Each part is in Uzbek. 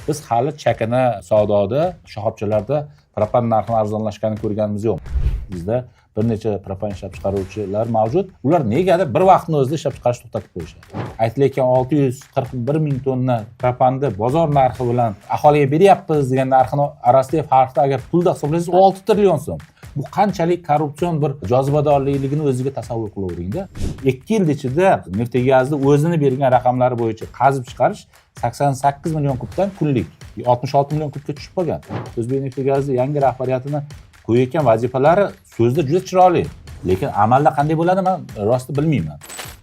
Biz hali chakana savdoda, shoxobchalarda propan narxini arzonlashganini ko'rganimiz yo'q. Bizda bir necha propan ishlab chiqaruvchilar mavjud. Ular negadir bir vaqtning o'zida ishlab chiqarishni to'xtatib qo'yishadi. Aytilayotgan 641 ming tonna propanni bozor narxi bilan aholiga beryapmiz degan narxini orasidagi farqni agar pulda hisoblasangiz 6 trillion so'm. Bu qanchalik korrupsion bir jozibadorligini o'ziga tasavvur qilaveringda. 2 yil ichida Neftegazni o'zini bergan raqamlari bo'yicha qazib chiqarish 88 million kubdan kunlik 66 million kubga tushib qolgan. O'zbek Neftegazni yangi rahbariyatini qo'yayotgan vazifalari so'zda juda chiroyli, lekin amalda qanday bo'ladi men rosti bilmayman.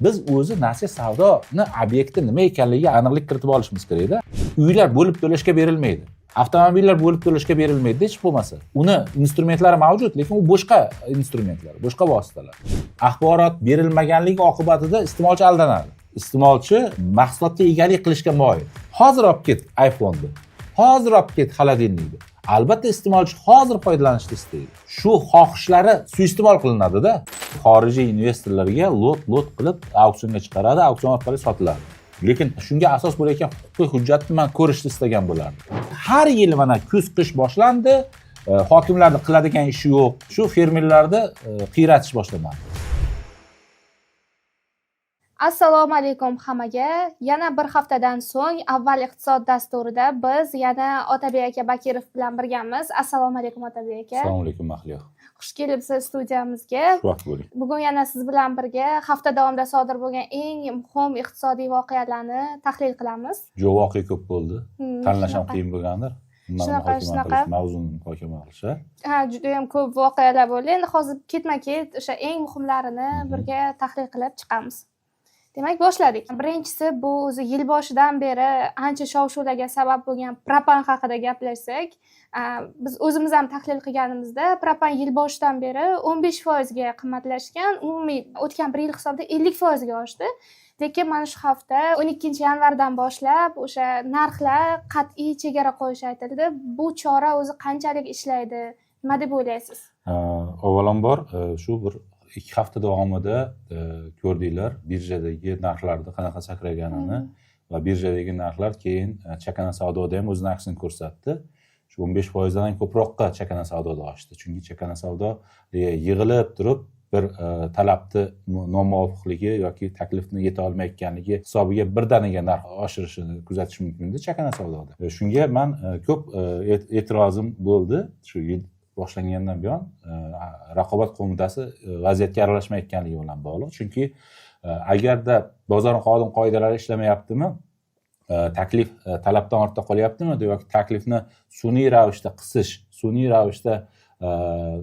Biz o'zi nasiya savdoni obyekti nima ekanligiga aniqlik kiritib olishimiz kerak-da. Uylar bo'lib to'lashga berilmaydi. Avtomobillar bo'lib to'lashga berilmaydi hech bo'lmasa. Uni instrumentlari mavjud, lekin u boshqa instrumentlar, boshqa vositalar. Axborot berilmaganligi oqibatida iste'molchi aldanadi. Iste'molchi mahsulotga egalik qilishga moyil. Hozir olib ket iPhone'ni. Hozir olib ket xolodilnikni. Albatta iste'molchi hozir foydalanishni istaydi. Shu xohishlari suiiste'mol qilinadi-da. Xorijiy investorlarga lot qilib auksionga chiqaradi, auksion orqali sotiladi. Lekin shunga asos bo'layotgan huquqiy hujjatni men ko'rishni istagan bo'lardim. Har yil mana kuz-qish boshlandi, hokimlarning qiladigan ishi yo'q. Shu fermerlarni qiyratish boshlanadi. Assalomu alaykum hammaga. Yana bir haftadan so'ng avval iqtisod dasturida biz yana Otabek aka Bakirov bilan birgamiz. Assalomu alaykum Otabek aka. Assalomu alaykum Mahliyo. Xush kelibsiz studiyamizga. Xush bo'ling. Bugun yana siz bilan birga hafta davomida sodir bo'lgan eng muhim iqtisodiy voqealarni tahlil qilamiz. Voqea ko'p bo'ldi. Tanlash ham qiyin bo'lgandir. Shunaqa mavzuni muhokama qilish. Ha, juda ham ko'p voqealar bo'ldi. Endi hozir ketma-ket o'sha eng muhimlarini birga tahlil qilib chiqamiz. Demak, boshladik. Birinchisi bu o'zi yil boshidan beri ancha shov-shuvlarga sabab bo'lgan propan haqida gaplashsak, biz o'zimiz ham tahlil qilganimizda propan yil boshidan beri 15% ga qimmatlashgan, umumiy o'tgan bir yil hisobida 50% ga oshdi. Lekin mana shu hafta 12-yanvardan boshlab o'sha narxlar qat'iy chegara qo'yish aytildi. Bu chora o'zi qanchalik ishlaydi? Nima deb o'ylaysiz? Avvalambor shu bir 2 hafta davomida ko'rdinglar birjadagi narxlarda qanaqa sakraganini va birjadagi narxlar keyin chakana savdoda ham o'z aksini ko'rsatdi. Shu 15% dan ko'proqqa chakana savdoda oshdi. Chunki chakana savdo yig'ilib turib bir talabni nomuvofiqligi yoki taklifni yeta olmayotganligi hisobiga birdaniga narx oshirishini kuzatish mumkin edi chakana savdoda. Shunga men ko'p e'tirozim bo'ldi shu yil boshlangandan buyon raqobat qo'mitasi vaziyatga aralashmayotganligi bilan bog'liq. Chunki agarda bozor qonun qoidalari ishlamayaptimi, taklif talabdan ortda qolyaptimi yoki taklifni sun'iy ravishda qisish, sun'iy ravishda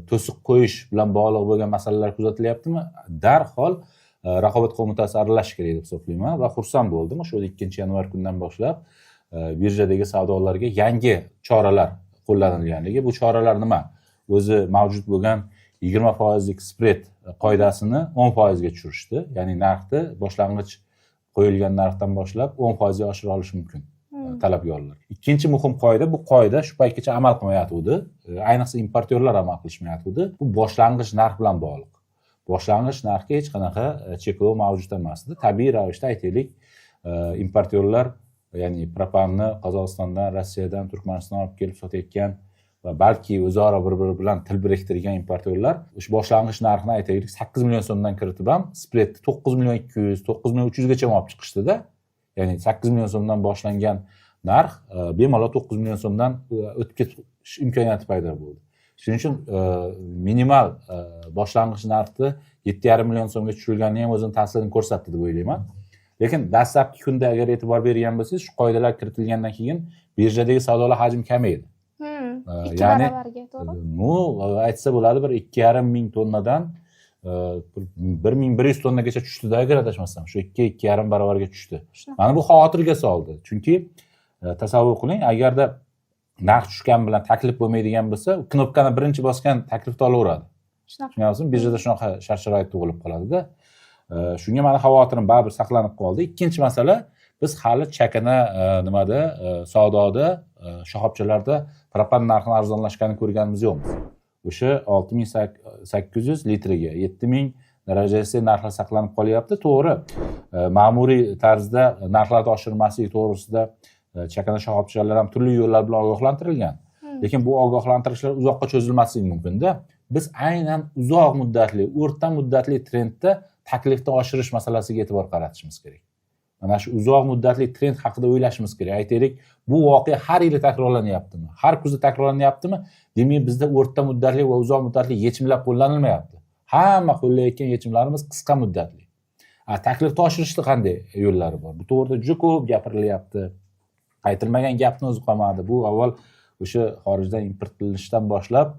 to'siq qo'yish bilan bog'liq bo'lgan masalalar kuzatilyaptimi, darhol raqobat qo'mitasi aralashishi kerak deb hisoblayman va xursand bo'ldim. Shu 2-yanvar kundan boshlab birjadagi savdolarga yangi choralar qo'llanilganligi. Bu choralar nima? O'zi mavjud bo'lgan 20% lik spread qoidasini 10% ga tushirishdi. Ya'ni narxni boshlang'ich qo'yilgan narxdan boshlab 10% ga oshira olish mumkin talabgorlar. Ikkinchi muhim qoida, bu qoida shu paytgacha amal qilmayotgandi. Ayniqsa importyorlar amal qilishmayotgandi. Bu boshlang'ich narx bilan bog'liq. Boshlang'ich narxga hech qanaqa cheklov mavjud emasdi. Tabiiy ravishda aytaylik, importyorlar ya'ni propanni Qozog'istondan, Rossiyadan, Turkmanistondan olib kelib sotayotgan va balki o'zaro bir-biri bilan til biriktirgan importyorlar o'sha boshlang'ich narxni aytaylik 8 million so'mdan kiritib ham spreadni 9 million 200, 9 million 300 gacha olib chiqishdi-da. Ya'ni 8 million so'mdan boshlangan narx bemalol 9 million so'mdan o'tib ketish imkoniyati paydo bo'ldi. Shuning uchun minimal boshlang'ich narxni 7,5 million so'mga tushirilgani ham o'zining ta'sirini ko'rsatdi deb o'ylayman. Lekin dastlabki kunda agar e'tibor bergan bo'lsangiz, shu qoidalar kiritilgandan keyin birjadagi savdolar hajmi kamaydi. Ya'ni aytsa bo'ladi bir 2,5 ming tonnadan 1100 tonnagacha tushdi-da agar adashmasam. Shu 2,5 barobarga tushdi. Mana bu xavotirga soldi. Chunki tasavvur qiling, agarda narx tushgan bilan taklif bo'lmaydigan bo'lsa, knopkani birinchi bosgan taklifni olaveradi. Tushunyapsizmi? Birjada shunaqa shart-sharoit tug'ilib qoladi-da. Shunga meni xavotirim baribir saqlanib qoldi. Ikkinchi masala, biz hali chakana nimada savdoda, shoxobchalarda propan narxini arzonlashganini ko'rganimiz yo'qmiz. O'sha 6800 litriga 7000 darajasi narxlar saqlanib qolyapti. To'g'ri, ma'muriy tarzda narxlarni oshirmaslik to'g'risida chakana shoxobchallar ham turli yo'llar bilan ogohlantirilgan. Lekin bu ogohlantirishlar uzoqqa cho'zilmasligi mumkin-da. Biz aynan uzoq muddatli, o'rta muddatli trendda taklifni oshirish masalasiga e'tibor qaratishimiz kerak. Mana shu uzoq muddatli trend haqida o'ylashimiz kerak. Aytaylik, bu voqea har yili takrorlanyaptimi? Har kuzda takrorlanyaptimi? Demak, bizda o'rta muddatli va uzoq muddatli yechimlar qo'llanilmayapti. Hamma qo'llayotgan yechimlarimiz qisqa muddatli. Taklifni oshirishning qanday yo'llari bor? Bu to'g'rida juda ko'p gapirilyapti. Aytilmagan gapni o'zi qolmadi. Bu avval o'sha xorijdan import qilinishdan boshlab,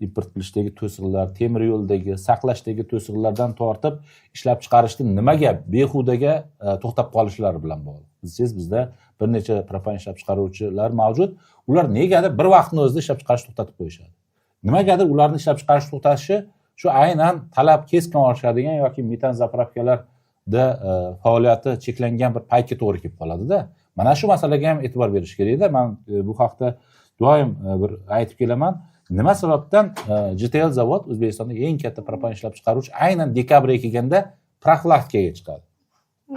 import qilishdagi to'siqlar, temir yo'ldagi saqlashdagi to'siqlardan tortib, ishlab chiqarishni nimaga behudaga to'xtab qolishlari bilan bog'liq. Bizda bir necha propan ishlab chiqaruvchilar mavjud. Ular negadir bir vaqtning o'zida ishlab chiqarishni to'xtatib qo'yishadi. Nimagadir ularni ishlab chiqarish to'xtatishi shu aynan talab keskin oshadigan yoki metan zapravkalarda faoliyati cheklangan bir paytga to'g'ri kelib qoladi-da. Mana shu masalaga ham e'tibor berish kerak-da. Men bu haqda doim bir aytib kelaman. Nima sababdan JTL zavod O'zbekistonda eng katta propan ishlab chiqaruvchi aynan dekabrga kelganda profilaktikaga chiqadi.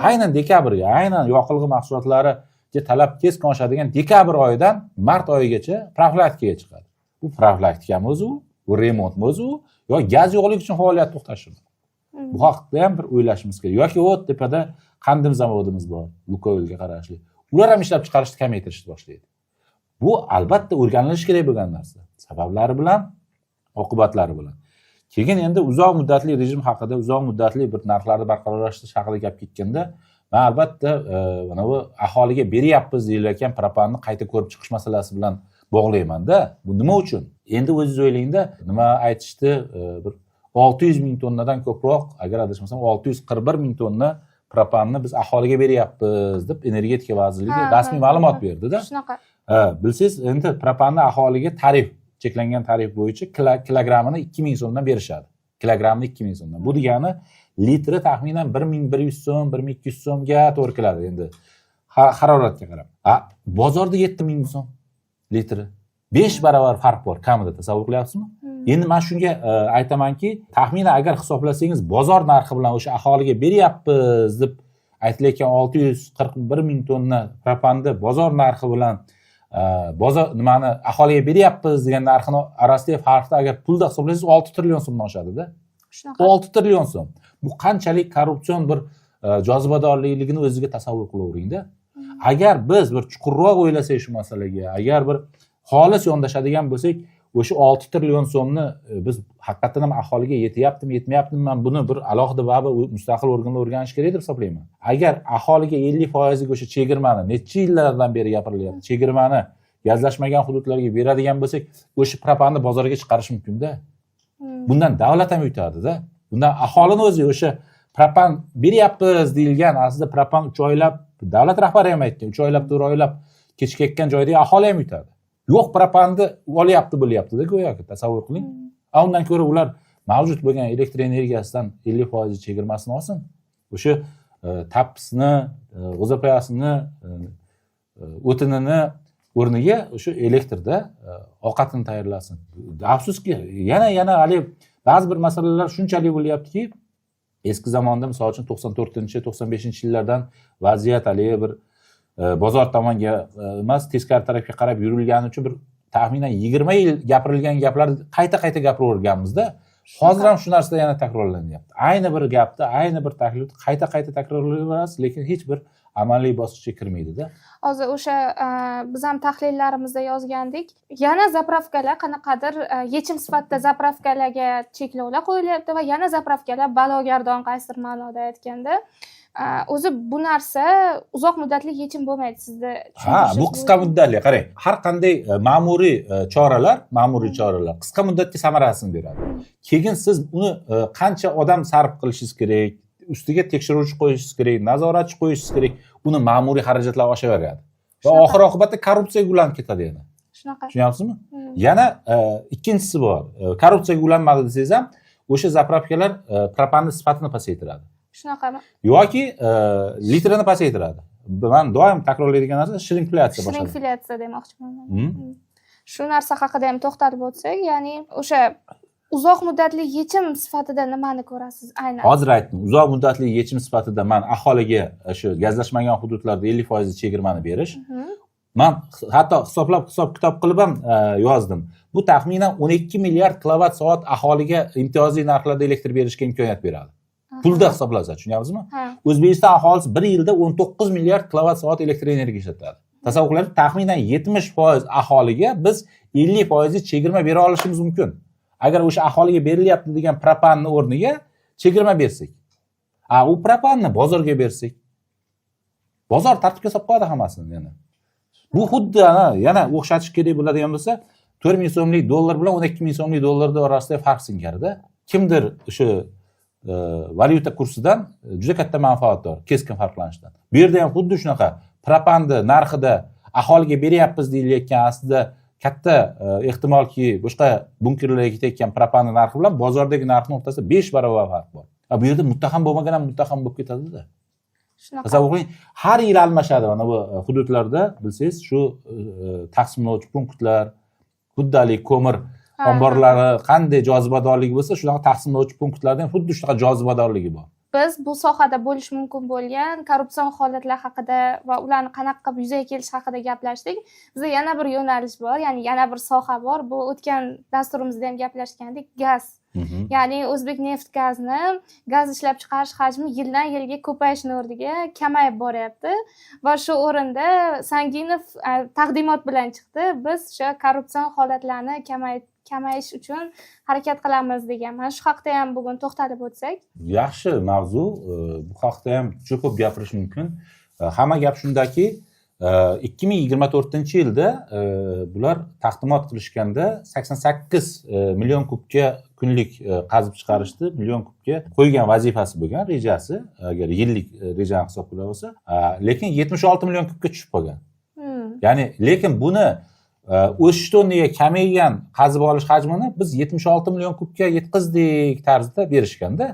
Aynan dekabrga, aynan yoqilg'i mahsulotlariga talab keskin oshadigan dekabr oyidan mart oyigacha profilaktikaga chiqadi. Bu profilaktikami o'zi, bu remontmi o'zi, yo gaz yo'qligi uchun faoliyat to'xtashimi? Bu haqda ham bir o'ylashimiz kerak. Yoki o't tepada qandim zavodimiz bor, Lukoilga qarashli. Ular ham ishlab chiqarishni kamaytirishni boshlaydi. Bu albatta o'rganilishi kerak bo'lgan narsa. Sabablari bilan, oqibatlari bilan. Keyin endi uzoq muddatli rejim haqida, uzoq muddatli bir narxlarni barqarorlashtirish haqida gap ketganda, men albatta mana bu aholiga beryapmiz deyilayotgan propanni qayta ko'rib chiqish masalasi bilan bog'layman-da. Bu nima uchun? Endi o'zingiz o'ylang-da, nima aytishdi, bir 600 ming tonnadan ko'proq, agar adashmasam 641 ming tonna propanni biz aholiga beryapmiz deb Energetika vazirligi rasmiy ma'lumot berdi-da. Shunaqa. Bilsiz, endi propanni aholiga tarif, cheklangan tarif bo'yicha kilogrammini 2000 so'mdan berishadi. Kilogrammini 2000 so'mdan. Bu degani litri taxminan 1100 so'm, 1200 so'mga to'g'ri keladi endi. Haroratga qarab. Bozorda 7000 so'm litri. 5 barobar farq bor, kamida tasavvur qilyapsizmi? Endi men shunga aytamanki, taxminan agar hisoblasangiz bozor narxi bilan o'sha aholiga beryapmiz deb aytilayotgan 641 ming tonna propanni bozor narxi bilan bozor nimani aholiga beryapmiz degan narxini orasidagi farqni agar pulda hisoblasangiz 6 trillion so'mdan oshadi-da. Shunaqa. 6 trillion so'm. Bu qanchalik korrupsion bir jozibadorligini o'ziga tasavvur qilavering-da. Agar biz bir chuqurroq o'ylasak shu masalaga, agar bir xolis yondashadigan bo'lsak, o'sha 6 trillion so'mni biz haqiqatan ham aholiga yetyaptimi, yetmayaptimi, men buni bir alohida va mustaqil organlar o'rganish kerak deb hisoblayman. Agar aholiga 50% ga o'sha chegirmani necha yillardan beri gapirilyapti, chegirmani gazlashmagan hududlarga beradigan bo'lsak, o'sha propanni bozorga chiqarish mumkin-da. Bundan davlat ham yutadi-da. Bundan aholini o'zi o'sha propan beryapmiz deyilgan, aslida propan 3 oylab, davlat rahbari ham aytgan, 3 oylab, 4 oylab kechikayotgan joydagi aholi ham yutadi. Yo'q, propanni olyapti, bo'lyapti-da go'yoki, tasavvur qiling. Undan ko'ra ular mavjud bo'lgan elektr energiyasidan 50% chegirmasini olsin. O'sha tapsni, g'o'zapayasini, o'tinini o'rniga o'sha elektrda ovqatini tayyorlasin. Afsuski, yana hali ba'zi bir masalalar shunchalik bo'lyaptiki, eski zamonda misol uchun 94-95-yillardan vaziyat hali bir bozor tomonga emas, teskari tarafga qarab yurilgani uchun bir taxminan 20 yil gapirilgan gaplar qayta gapiraverganmiz-da. Hozir ham shu narsa yana takrorlanyapti. Ayni bir gapni, ayni bir taklifni qayta takrorlayverasiz, lekin hech bir amaliy bosqichga kirmaydi-da. Hozir o'sha biz ham tahlillarimizda yozgandik. Yana zapravkalar qanaqadir yechim sifatida zapravkalarga cheklovlar qo'yilyapti va yana zapravkalar balogardon qaysidir ma'noda aytganda. O'zi bu narsa uzoq muddatli yechim bo'lmaydi sizda. Bu qisqa muddatli, qarang. Har qanday ma'muriy choralar qisqa muddatga samarasini beradi. Keyin siz uni qancha odam sarf qilishingiz kerak, ustiga tekshiruvchi qo'yishingiz kerak, nazoratchi qo'yishingiz kerak, uni ma'muriy xarajatlar oshaveradi. Va oxir oqibatda korrupsiyaga ulanib ketadi yana. Shunaqa. Tushunyapsizmi? Yana ikkinchisi bor. Korrupsiyaga ulanmadi desangiz ham, o'sha zapravkalar propanni sifatini pasaytiradi. Shunaqami? Yoki litrini pasaytiradi. Men doim takrorlaydigan narsa shrinkflyatsiya boshqa. Shrinkflyatsiya demoqchiman. Shu narsa haqida ham to'xtalib o'tsak, ya'ni o'sha uzoq muddatli yechim sifatida nimani ko'rasiz aynan? Hozir aytdim, uzoq muddatli yechim sifatida men aholiga shu gazlashmagan hududlarda 50% chegirmani berish, Men hatto hisob kitob qilib ham yozdim. Bu taxminan 12 milliard kilovat soat aholiga imtiyozli narxlarda elektr berishga imkoniyat beradi. Pulda hisoblasa, tushunyapsizmi? O'zbekiston aholisi bir yilda 19 milliard kilovat soat elektr energiya ishlatadi. Tasavvur qiling, taxminan 70% aholiga biz 50% chegirma bera olishimiz mumkin. Agar o'sha aholiga berilyapti degan propanni o'rniga chegirma bersak. U propanni bozorga bersak. Bozor tartibga solib qo'yadi hammasini yana. Bu xuddi yana o'xshatish kerak bo'ladigan bo'lsa, 4000 so'mlik dollar bilan 12000 so'mlik dollar orasida farq singarda. Kimdir o'sha valyuta kursidan juda katta manfaatdor, keskin farqlanishdan. Bu yerda ham xuddi shunaqa propanni narxida aholiga beryapmiz deyilayotgan aslida katta ehtimolki boshqa bunkerlarga ketayotgan propanni narxi bilan bozordagi narxning o'rtasida 5 barobar farq bor. Bu yerda muttaham bo'lmagan ham muttaham bo'lib ketadi-da. Tasavvur qiling, har yil almashadi mana bu hududlarda, bilsangiz, shu taqsimlovchi punktlar, huddalik ko'mir omborlari qanday jozibadorligi bo'lsa, shunaqa taqsimlovchi punktlarda ham xuddi shunaqa jozibadorligi bor. Biz bu sohada bo'lishi mumkin bo'lgan korrupsion holatlar haqida va ularni qanaqa qilib yuzaga kelish haqida gaplashdik. Bizda yana bir yo'nalish bor, ya'ni yana bir soha bor. Bu o'tgan dasturimizda ham gaplashgandik, gaz. Ya'ni O'zbekneftgazni gaz ishlab chiqarish hajmi yildan yilga ko'payishning o'rniga kamayib boryapti va shu o'rinda Sanginov taqdimot bilan chiqdi. Biz o'sha korrupsion holatlarni kamayish uchun harakat qilamiz degan. Mana shu haqda ham bugun to'xtalib o'tsak. Yaxshi mavzu. Bu haqda ham juda ko'p gapirish mumkin. Hamma gap shundaki, 2024-yilda bular taqdimot qilishganda 88 million kubga kunlik qazib chiqarishdi. Million kubga qo'ygan vazifasi bo'lgan, rejasi, agar yillik rejani hisob qilib olsa, lekin 76 million kubga tushib qolgan. Ya'ni lekin buni o'sish o'rniga kamaygan qazib olish hajmini biz 76 million kubga yetkazdik tarzda berishganda.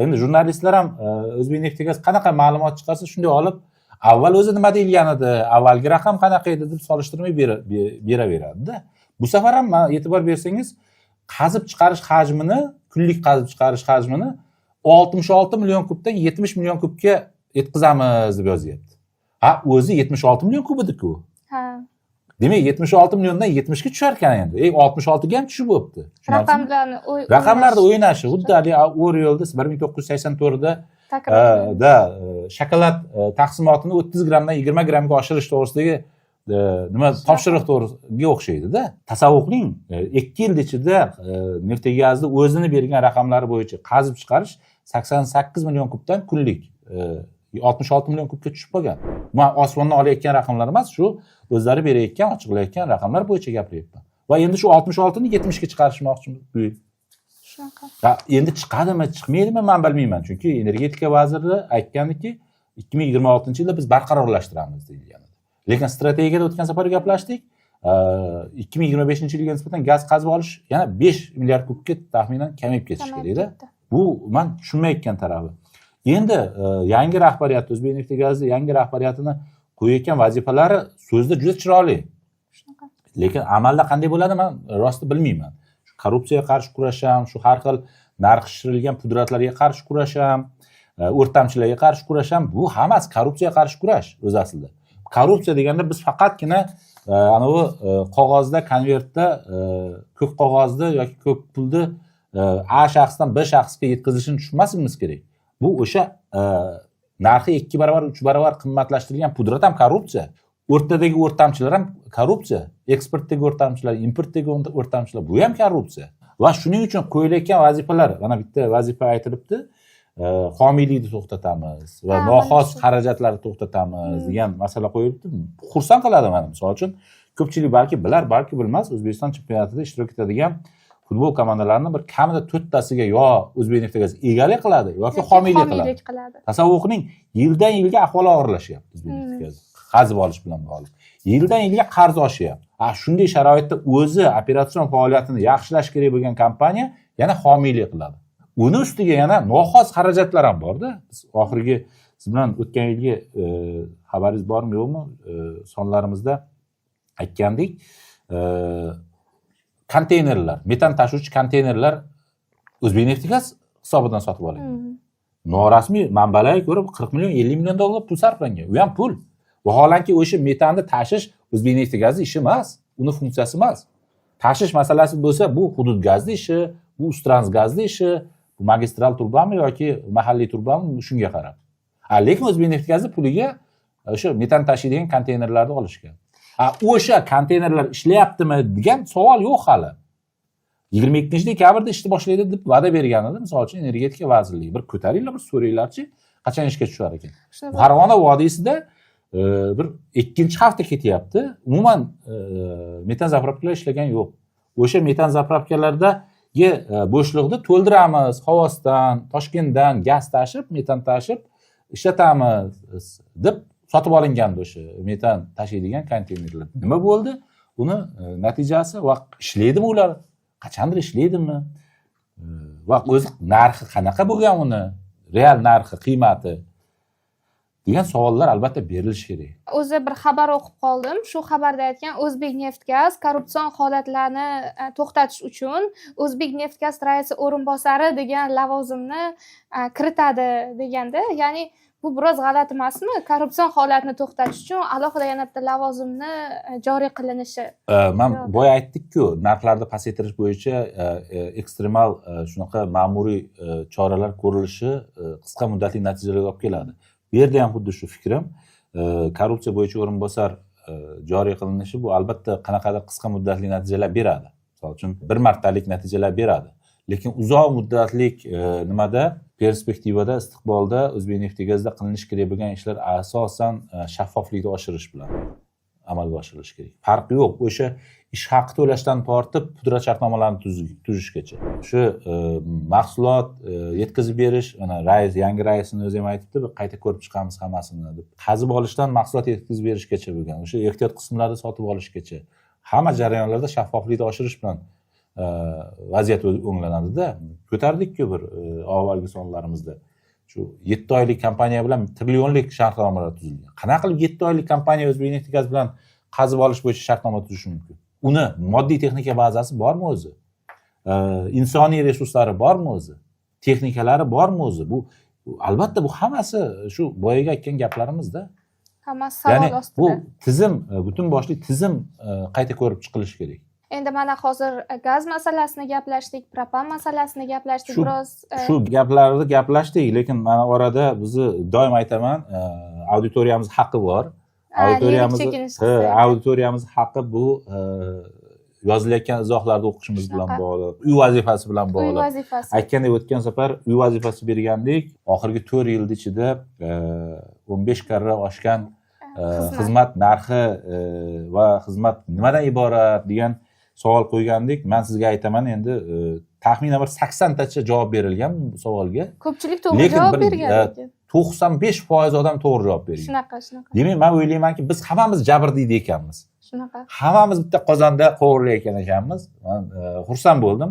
Endi jurnalistlar ham O'zbekneftgaz qanaqa ma'lumot chiqarsa shunday olib, avval o'zi nima deyilgan edi, avvalgi raqam qanaqa edi deb solishtirmay beraveradi-da. Bu safar ham e'tibor bersangiz, qazib chiqarish hajmini, kunlik qazib chiqarish hajmini 66 million kubdan 70 million kubga yetkazamiz deb yozyapti. O'zi 76 million kub edi-ku. Demak, 76 milliondan 70 ga tushar ekan endi. 66 ga ham tushib bo'libdi. Raqamlarda o'ynashi, xuddi Oriolda 1984 da shokolad taqsimotini 30 grammdan 20 grammga oshirish to'g'risidagi nima topshiriq to'g'risiga o'xshaydi-da. Tasavvur qiling, 2 yil ichida Neftgazni o'zini bergan raqamlari bo'yicha qazib chiqarish 88 million kubdan kunlik 66 million kubga tushib qolgan. Men osmondan olayotgan raqamlar emas, shu o'zlari berayotgan, ochiqlayotgan raqamlar bo'yicha gapiryapman. Va endi shu 66 ni 70 ga chiqarishmoqchimiz. Shunaqa. Endi chiqadimi, chiqmaydimi men bilmayman. Chunki energetika vaziri aytgandiki, 2026-yilda biz barqarorlashtiramiz deyilgan edi. Lekin strategiyada o'tgan safar gaplashdik. 2025-yilga nisbatan gaz qazib olish yana 5 milliard kubga taxminan kamayib ketishi kerak-da. Bu men tushunmayotgan tarafi. Endi yangi rahbariyat, O'zbekneftgazni yangi rahbariyatini qo'yayotgan vazifalari so'zda juda chiroyli. Lekin amalda qanday bo'ladi men rosti bilmayman. Korrupsiyaga qarshi kurasham, shu har xil narxlashtirilgan pudratlarga qarshi kurasham, o'rtamchilarga qarshi kurasham, bu hammasi korrupsiyaga qarshi kurash o'z aslida. Korrupsiya deganda biz faqatgina anavi qog'ozda, konvertda, ko'k qog'ozda yoki ko'k pulni A shaxsdan B shaxsga yetkazishini tushunmasligimiz kerak. Bu o'sha narxi 2 barobar, 3 barobar qimmatlashtirilgan pudrat ham korrupsiya. O'rtadagi o'rtamchilar ham korrupsiya. Eksportdagi o'rtamchilar, importdagi o'rtamchilar, bu ham korrupsiya. Va shuning uchun qo'yilayotgan vazifalar, mana bitta vazifa aytilibdi, homiylikni to'xtatamiz va noxos xarajatlarni to'xtatamiz degan masala qo'yilibdi. Xursand qiladi meni. Misol uchun, ko'pchilik balki bilar, balki bilmas, O'zbekiston chempionatida ishtirok etadigan futbol komandalarining bir kamida 4 tasiga yo O'zbekneftgaz egalik qiladi yoki homiylik qiladi. Tasavvur qiling, yildan yilga ahvoli og'irlashyapti O'zbekneftgaz. Qazib olish bilan bog'liq. Yildan yilga qarz oshyapti. Shunday sharoitda o'zi operatsion faoliyatini yaxshilash kerak bo'lgan kompaniya yana homiylik qiladi. Uni ustiga yana noxos xarajatlar ham bor-da. Biz oxirgi siz bilan o'tgan yilgi xabaringiz bormi yo'qmi? Sonlarimizda aytgandik. Konteynerlar, metan tashuvchi konteynerlar O'zbekneftgaz hisobidan sotib olingan. Norasmiy manbalarga ko'ra 40 million, 50 million dollar pul sarflangan. U ham pul. Vaholanki o'sha metanni tashish O'zbekneft gazi ishi emas, uni funksiyasi emas. Tashish masalasi bo'lsa, bu hudud gazni ishi, bu Ustrans gazni ishi, bu magistral turbami yoki mahalliy turbami shunga qarab. Lekin O'zbekneft gazi puliga o'sha metan tashiydigan konteynerlarni olishgan. O'sha konteynerlar ishlayaptimi degan savol yo'q hali. 22-dekabrda ishni boshlaydi deb va'da bergan edi, misol uchun energetika vazirligi. Bir ko'taringlar, bir so'ranglarchi, qachon ishga tushar ekan. Farg'ona vodiysida bir 2-hafta ketyapti. Umuman metan zapravkalar ishlagan yo'q. O'sha metan zapravkalardagi bo'shliqni to'ldiramiz, Xovosdan, Toshkentdan gaz tashib, metan tashib ishlatamiz deb sotib olingandi o'sha metan tashiydigan konteynerlar. Nima bo'ldi? Uni natijasi va ishlaydimi ular? Qachondir ishlaydimi? Va o'zi narxi qanaqa bo'lgan uni? Real narxi, qiymati degan savollar albatta berilishi kerak. O'zi bir xabar o'qib qoldim. Shu xabarda aytgan O'zbekneftgaz korrupsion holatlarni to'xtatish uchun O'zbekneftgaz raisi o'rinbosari degan lavozimni kiritadi deganda, ya'ni bu biroz g'alati emasmi? Korrupsion holatni to'xtatish uchun alohida yana bitta lavozimni joriy qilinishi. Men boya aytdik-ku, narxlarni pasaytirish bo'yicha ekstremal shunaqa ma'muriy choralar ko'rilishi qisqa muddatli natijalarga olib keladi. Bu yerda ham xuddi shu fikrim. Korrupsiya bo'yicha o'rinbosar joriy qilinishi bu albatta qanaqadir qisqa muddatli natijalar beradi. Misol uchun bir martalik natijalar beradi. Lekin uzoq muddatlik nimada perspektivada istiqbolda O'zbekneftgazda qilinish kerak bo'lgan ishlar asosan shaffoflikni oshirish bilan amalga oshirilishi kerak. Farqi yo'q. O'sha ish haqi to'lashdan tortib pudrat shartnomalarini tuzishgacha. Shu mahsulot yetkazib berish, mana yangi raisning o'zi ham aytibdi, qayta ko'rib chiqamiz hammasini deb. Qazib olishdan mahsulot yetkazib berishgacha bo'lgan. O'sha ehtiyot qismlarni sotib olishgacha hamma jarayonlarda shaffoflikni oshirish bilan vaziyat o'nglanadi-da. Ko'tardik-ku bir avvalgi sonlarimizda. Shu 7 oylik kompaniya bilan trillionlik shartnomalar tuzilgan. Qanaqa qilib 7 oylik kompaniya O'zbekneftgaz bilan qazib olish bo'yicha shartnoma tuzishi mumkin? Uni moddiy texnika bazasi bormi o'zi? Insoniy resurslari bormi o'zi? Texnikalari bormi o'zi? Bu albatta bu hammasi shu boyaga aytgan gaplarimizda. Hammasi savol ostida. Bu tizim, butun boshli tizim qayta ko'rib chiqilishi kerak. Endi mana hozir gaz masalasini gaplashdik, propan masalasini gaplashdik, biroz shu gaplarni gaplashdik, lekin mana orada bizni doim aytaman, auditoriyamiz haqqi bor. Auditoriyamiz haqqi bu yozilayotgan izohlarni o'qishimiz bilan bog'liq, uy vazifasi bilan bog'liq. Uy vazifasi. Aytgandek o'tgan safar uy vazifasi bergandik, oxirgi 4 yil ichida 15 karra oshgan xizmat narxi va xizmat nimadan iborat degan savol qo'ygandik. Men sizga aytaman, endi taxminan bir 80 tacha javob berilgan bu savolga. Ko'pchilik to'g'ri javob bergan lekin 95% odam to'g'ri javob bergan. Shunaqa. Demak, men o'ylaymanki, biz hammamiz jabrdiydi ekanmiz. Shunaqa. Hammamiz bitta qozonda qovurilayotgan ekanmiz. Men xursand bo'ldim.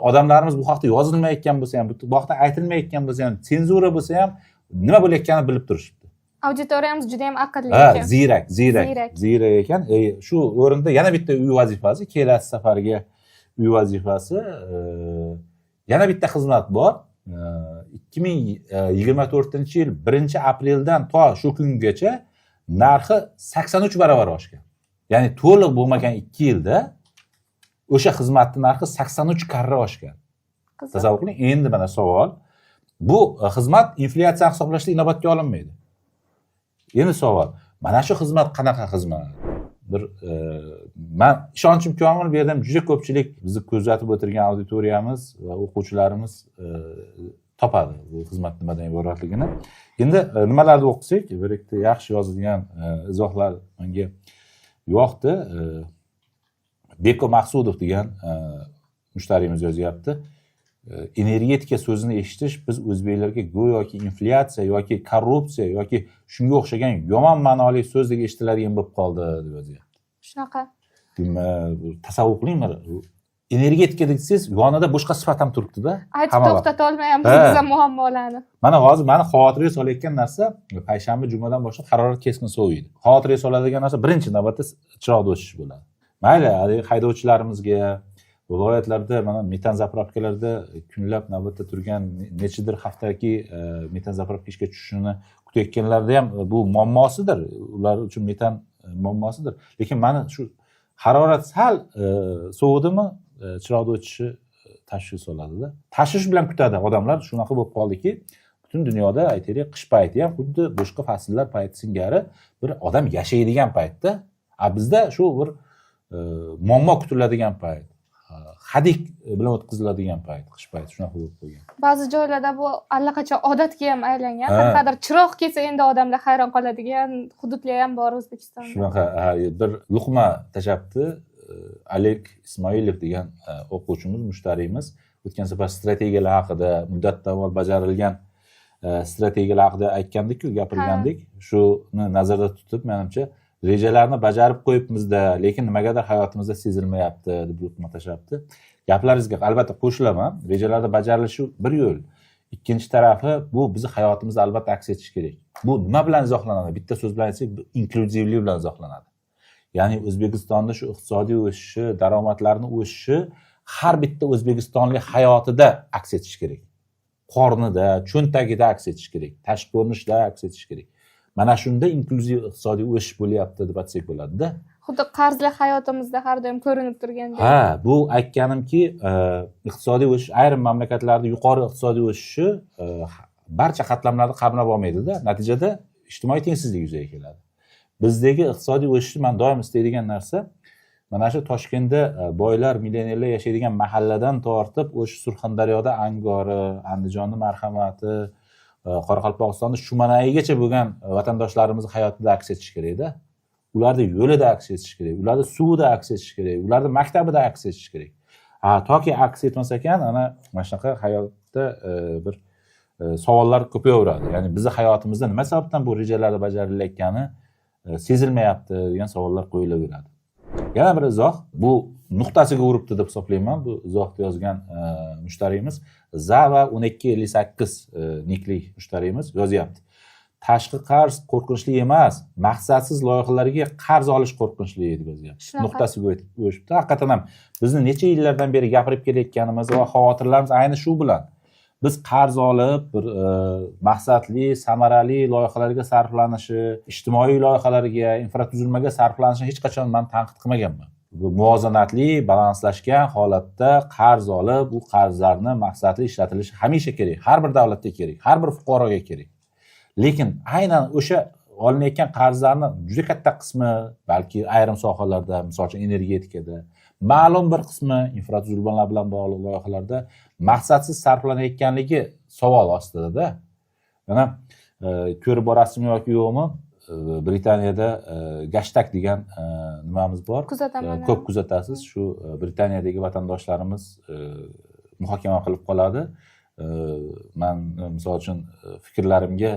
Odamlarimiz bu haqda yozilmayotgan bo'lsa ham, bu haqda aytilmayotgan bo'lsa ham, senzura bo'lsa ham nima bo'layotganini bilib turishibdi. Auditoriyamiz juda ham aqlli ekan. Ziyrak ekan. Shu o'rinda yana bitta uy vazifasi, kelasi safarga uy vazifasi, yana bitta xizmat bor. 2024-yil 1-apreldan to shu kungacha narxi 83 barobar oshgan. Ya'ni to'liq bo'lmagan 2 yilda o'sha xizmatning narxi 83 karra oshgan. Tasavvur qiling, endi mana savol, bu xizmat inflyatsiyani hisoblashda inobatga olinmaydi. Endi savol, mana shu xizmat qanaqa xizmat? Bir men ishonchim komil, bu yerda juda ko'pchilik bizni kuzatib o'tirgan auditoriyamiz va o'quvchilarimiz topadi bu xizmat nimadan iboratligini. Endi nimalarni o'qisak, bir ikkita yaxshi yozilgan izohlar menga yoqdi. Beko Maqsudov degan mushtarimiz yozyapti. Energetika so'zini eshitish biz o'zbeklarga go'yoki inflyatsiya yoki korrupsiya yoki shunga o'xshagan yomon ma'noli so'zdek eshitiladigan bo'lib qoldi deb yozyapti. Shunaqa. Tasavvur qiling, energetika desangiz, yonida boshqa sifat ham turibdi-da. Aytib to'xtata olmayapmiz biz muammolarni. Mana hozir meni xavotirga solayotgan narsa, payshanba jumadan boshlab harorat keskin soviydi. Xavotirga soladigan narsa birinchi navbatda chiroqni o'chish bo'ladi. Mayli, haydovchilarimizga viloyatlarda mana metan zapravkalarda kunlab navbatda turgan nechidir haftaki metan zapravka ishga tushishini kutayotganlarda ham bu muammosidir. Ular uchun metan muammosidir. Lekin mana shu harorat sal sovudimi chiroqni o'chishi tashvish soladida. Tashvish bilan kutadi odamlar. Shunaqa bo'lib qoldiki, butun dunyoda aytaylik qish payti ham xuddi boshqa fasllar payti singari bir odam yashaydigan paytda, bizda shu bir muammo kutiladigan payt, hadik bilan o'tkaziladigan payt, qish payti shunaqa bo'lib qo'ygan. Ba'zi joylarda bu allaqachon odatga ham aylangan. Qanaqadir chiroq kelsa endi odamlar hayron qoladigan hududlar ham bor O'zbekistonda. Shunaqa bir luqma tashabdi Alek Ismoilov degan o'quvchimiz, mushtariymiz o'tgan safar strategiyalar haqida, muddatdan avval bajarilgan strategiyalar haqida aytgandik-ku, gapirgandik. Shuni nazarda tutib, menimcha rejalarni bajarib qo'yibmiz-da, lekin nimagadir hayotimizda sezilmayapti deb luqma tashabdi. Gaplaringizga albatta qo'shilaman. Rejalarda bajarilishi bir yo'l. Ikkinchi tarafi bu bizni hayotimizda albatta aks etishi kerak. Bu nima bilan izohlanadi? Bitta so'z bilan aytsak, inkluzivlik bilan izohlanadi. Ya'ni O'zbekistonda shu iqtisodiy o'sishi, daromadlarning o'sishi har bitta o'zbekistonlik hayotida aks etishi kerak. Qornida, cho'ntagida aks etishi kerak, tashqi ko'rinishda aks etishi kerak. Mana shunda inklyuziv iqtisodiy o'sish bo'lyapti deb aytsak bo'ladi-da. Xuddi qarzli hayotimizda har doim ko'rinib turgandek. Bu aytganimki, iqtisodiy o'sish ayrim mamlakatlarda yuqori iqtisodiy o'sishi barcha qatlamlarni qamrab olmaydi-da. Natijada ijtimoiy tengsizlik yuzaga keladi. Bizdagi iqtisodiy o'sishni men doim istaydigan narsa mana shu Toshkentda boylar, millionerlar yashaydigan mahalladan tortib, o'sha Surxondaryoda Angori, Andijonda Marhamati, Qoraqalpog'istonda Shumanayigacha bo'lgan vatandoshlarimiz hayotida aks etishi kerak-da. Ularda yo'lida aks etishi kerak, ularda suvida aks etishi kerak, ularda maktabida aks etishi kerak. Toki aks etmasa ekan, ana shunaqa hayotda bir savollar ko'payaveradi. Ya'ni bizning hayotimizda nima sababdan bu rejalarda bajarilayotgani sezilmayapti degan savollar qo'yilaveradi. Yana bir izoh, bu nuqtasiga uribdi deb hisoblayman. Bu izohni yozgan mushtariyimiz Zava 1258 nikli mushtariyimiz yozyapti. Tashqi qarz qo'rqinchli emas, maqsadsiz loyihalarga qarz olish qo'rqinchli deb yozyapti. Nuqtasiga o'tibdi. Haqiqatan ham bizni necha yillardan beri gapirib kelayotganimiz va xavotirlarimiz ayni shu bilan. Biz qarz olib, bir maqsadli, samarali loyihalarga sarflanishi, ijtimoiy loyihalarga, infratuzilmaga sarflanishini hech qachon men tanqid qilmaganman. Bu muvozanatli, balanslashgan holatda qarz olib, bu qarzlarni maqsadli ishlatilishi hamisha kerak. Har bir davlatda kerak, har bir fuqaroga kerak. Lekin aynan o'sha olinayotgan qarzlarni juda katta qismi, balki ayrim sohalarda, masalan, energetikada, ma'lum bir qismi infratuzilmalar bilan bog'liq loyihalarda maqsadsiz sarflanayotganligi savol ostida-da. Mana ko'rib borasizmi yoki yo'qmi? Britaniyada gashtag degan nimamiz bor. Ko'p kuzatasiz. Shu Britaniyadagi vatandoshlarimiz muhokama qilib qoladi. Men misol uchun fikrlarimga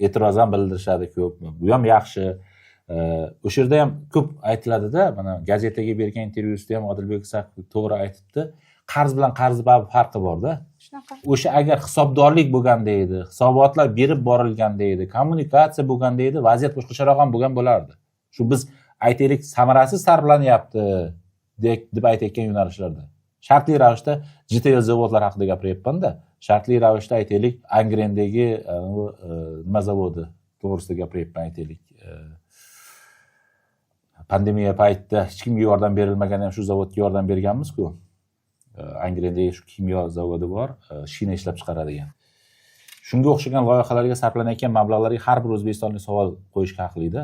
e'tiroz ham bildirishadi ko'p. Bu ham yaxshi. O'sha yerda ham ko'p aytiladi-da, mana gazetaga bergan intervyusida ham Odilbek Saqov to'g'ri aytibdi. Qarz bilan qarz farqi bor-da. Shunaqa. O'sha agar hisobdorlik bo'lganda edi, hisobotlar berib borilganda edi, kommunikatsiya bo'lganda edi, vaziyat boshqacharoq ham bo'lgan bo'lardi. Shu biz aytaylik samarasiz sarflanyapti deb aytayotgan yo'nalishlarda. Shartli ravishda JTL zavodlar haqida gapiryapman-da. Shartli ravishda aytaylik Angrendagi nima zavodi to'g'risida gapiryapman aytaylik. Pandemiya paytida hech kimga yordam berilmagan ham shu zavodga yordam berganmiz-ku. Angrendagi shu kimyo zavodi bor, shina ishlab chiqaradigan. Shunga o'xshagan loyihalarga sarflanayotgan mablag'larga har bir o'zbekistonlik savol qo'yishga haqli-da.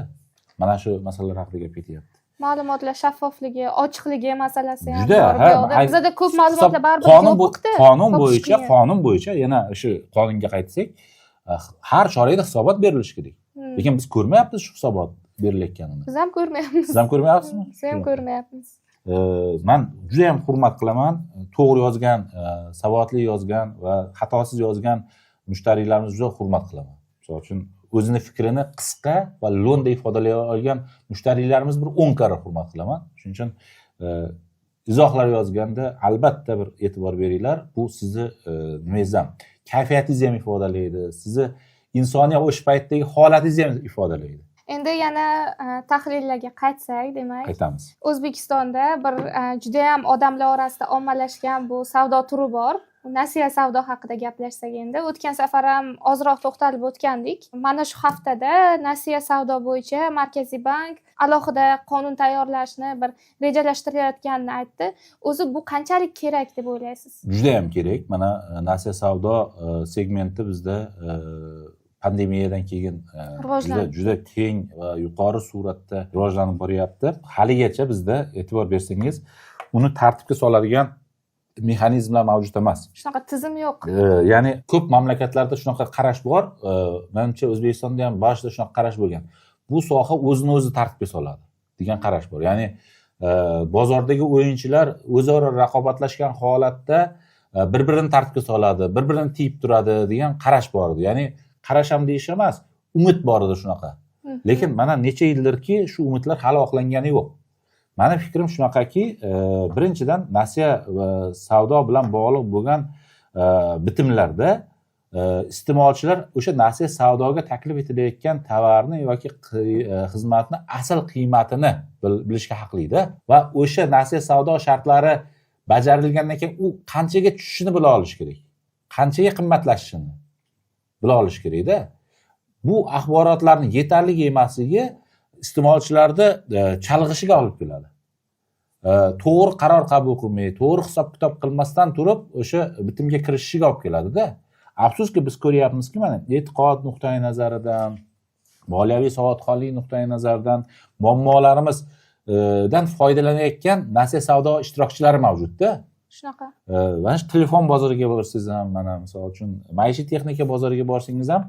Mana shu masalalar haqida gap ketyapti. Ma'lumotlar shaffofligi, ochiqligi masalasi ham Juda, bor. Bizda ko'p ma'lumotlar baribir yo'q. Qonun bo'yicha yana shu qonunga qaytsak, har chorakda hisobot berilishi kerak. Lekin biz ko'rmayapmiz shu hisobot berilayotganini. Biz ham ko'rmayapmiz. Siz ham ko'rmayapsizmi? Biz ham ko'rmayapmiz. Men juda ham hurmat qilaman. To'g'ri yozgan, savodli yozgan va xatosiz yozgan mushtariylarimizni juda hurmat qilaman. Misol uchun o'zini fikrini qisqa va lo'nda ifodalay olgan mushtariylarimiz bir 10 karra hurmat qilaman. Shuning uchun izohlar yozganda albatta bir e'tibor beringlar. Bu sizni nimangiz ham, kayfiyatingizni ham ifodalaydi. Sizni insoniy o'sha paytdagi holatingizni ham ifodalaydi. Endi yana tahlillarga qaytsak, demak, qaytamiz. O'zbekistonda bir juda ham odamlar orasida ommalashgan bu savdo turi bor. nasiya savdo haqida gaplashsak endi o'tgan safar ham ozroq to'xtalib o'tgandik. Mana shu haftada nasiya savdo bo'yicha Markaziy bank alohida qonun tayyorlashni bir rejalashtirayotganini aytdi. O'zi bu qanchalik kerak deb o'ylaysiz? Juda ham kerak. Mana nasiya savdo segmenti bizda pandemiyadan keyin juda keng va yuqori suratda rivojlanib boryapti. Haligacha bizda e'tibor bersangiz, uni tartibga soladigan mexanizmlar mavjud emas. Shunaqa tizim yo'q. Ya'ni ko'p mamlakatlarda shunaqa qarash bor. Menimcha O'zbekistonda ham boshida shunaqa qarash bo'lgan. Bu soha o'zini o'zi tartibga soladi degan qarash bor. Ya'ni bozordagi o'yinchilar o'zaro raqobatlashgan holatda bir-birini tartibga soladi, bir-birini tiyib turadi degan qarash bor edi. Ya'ni qarash ham deyish emas, umid bor edi shunaqa. Lekin mana necha yildirki shu umidlar hali oqlangani yo'q. Mani fikrim shunaqaki, birinchidan nasiya savdo bilan bog'liq bo'lgan bitimlarda iste'molchilar o'sha nasiya savdoga taklif etilayotgan tovarni yoki xizmatni asl qiymatini bilishga haqlida va o'sha nasiya savdo shartlari bajarilgandan keyin u qanchaga tushishini bila olish kerak. Qanchaga qimmatlashishini bila olish kerak-da. Bu axborotlarning yetarli emasligi iste'molchilarni chalg'ishiga olib keladi. To'g'ri qaror qabul qilmay, to'g'ri hisob-kitob qilmasdan turib o'sha bitimga kirishishiga olib keladi-da. Afsuski biz ko'ryapmizki, mana e'tiqod nuqtai nazaridan, moliyaviy savodxonlik nuqtai nazaridan muammolarimizdan foydalanayotgan nasiya savdo ishtirokchilari mavjud-da. Shunaqa. Mana shu telefon bozoriga borsangiz ham, mana misol uchun maishiy texnika bozoriga borsangiz ham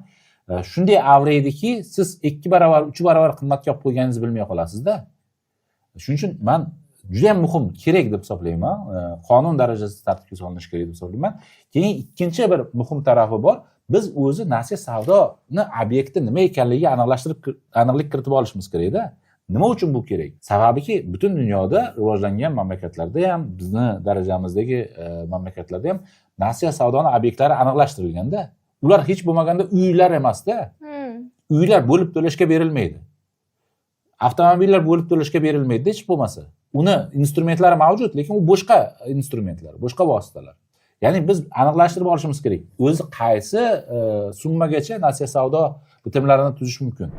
shunday avreydiki, siz 2 barobar, 3 barobar qimmatga olib qo'yganingizni bilmay qolasiz-da. Shuning uchun men juda ham muhim, kerak deb hisoblayman. Qonun darajasida tartibga solinishi kerak deb hisoblayman. Keyin ikkinchi bir muhim tarafi bor. Biz o'zi nasiya savdoni obyekti nima ekanligiga aniqlik kiritib olishimiz kerak-da. Nima uchun bu kerak? Sababiki butun dunyoda rivojlangan mamlakatlarda ham, bizni darajamizdagi mamlakatlarda ham nasiya savdoni obyektlari aniqlashtirilganda, ular hech bo'lmaganda uylar emas-da. Uylar bo'lib to'lashga berilmaydi. Avtomobillar bo'lib to'lashga berilmaydi hech bo'lmasa. Uni instrumentlari mavjud, lekin u boshqa instrumentlar, boshqa vositalar. Ya'ni biz aniqlashtirib olishimiz kerak. O'zi qaysi summagacha nasiya savdo bitimlarini tuzish mumkin?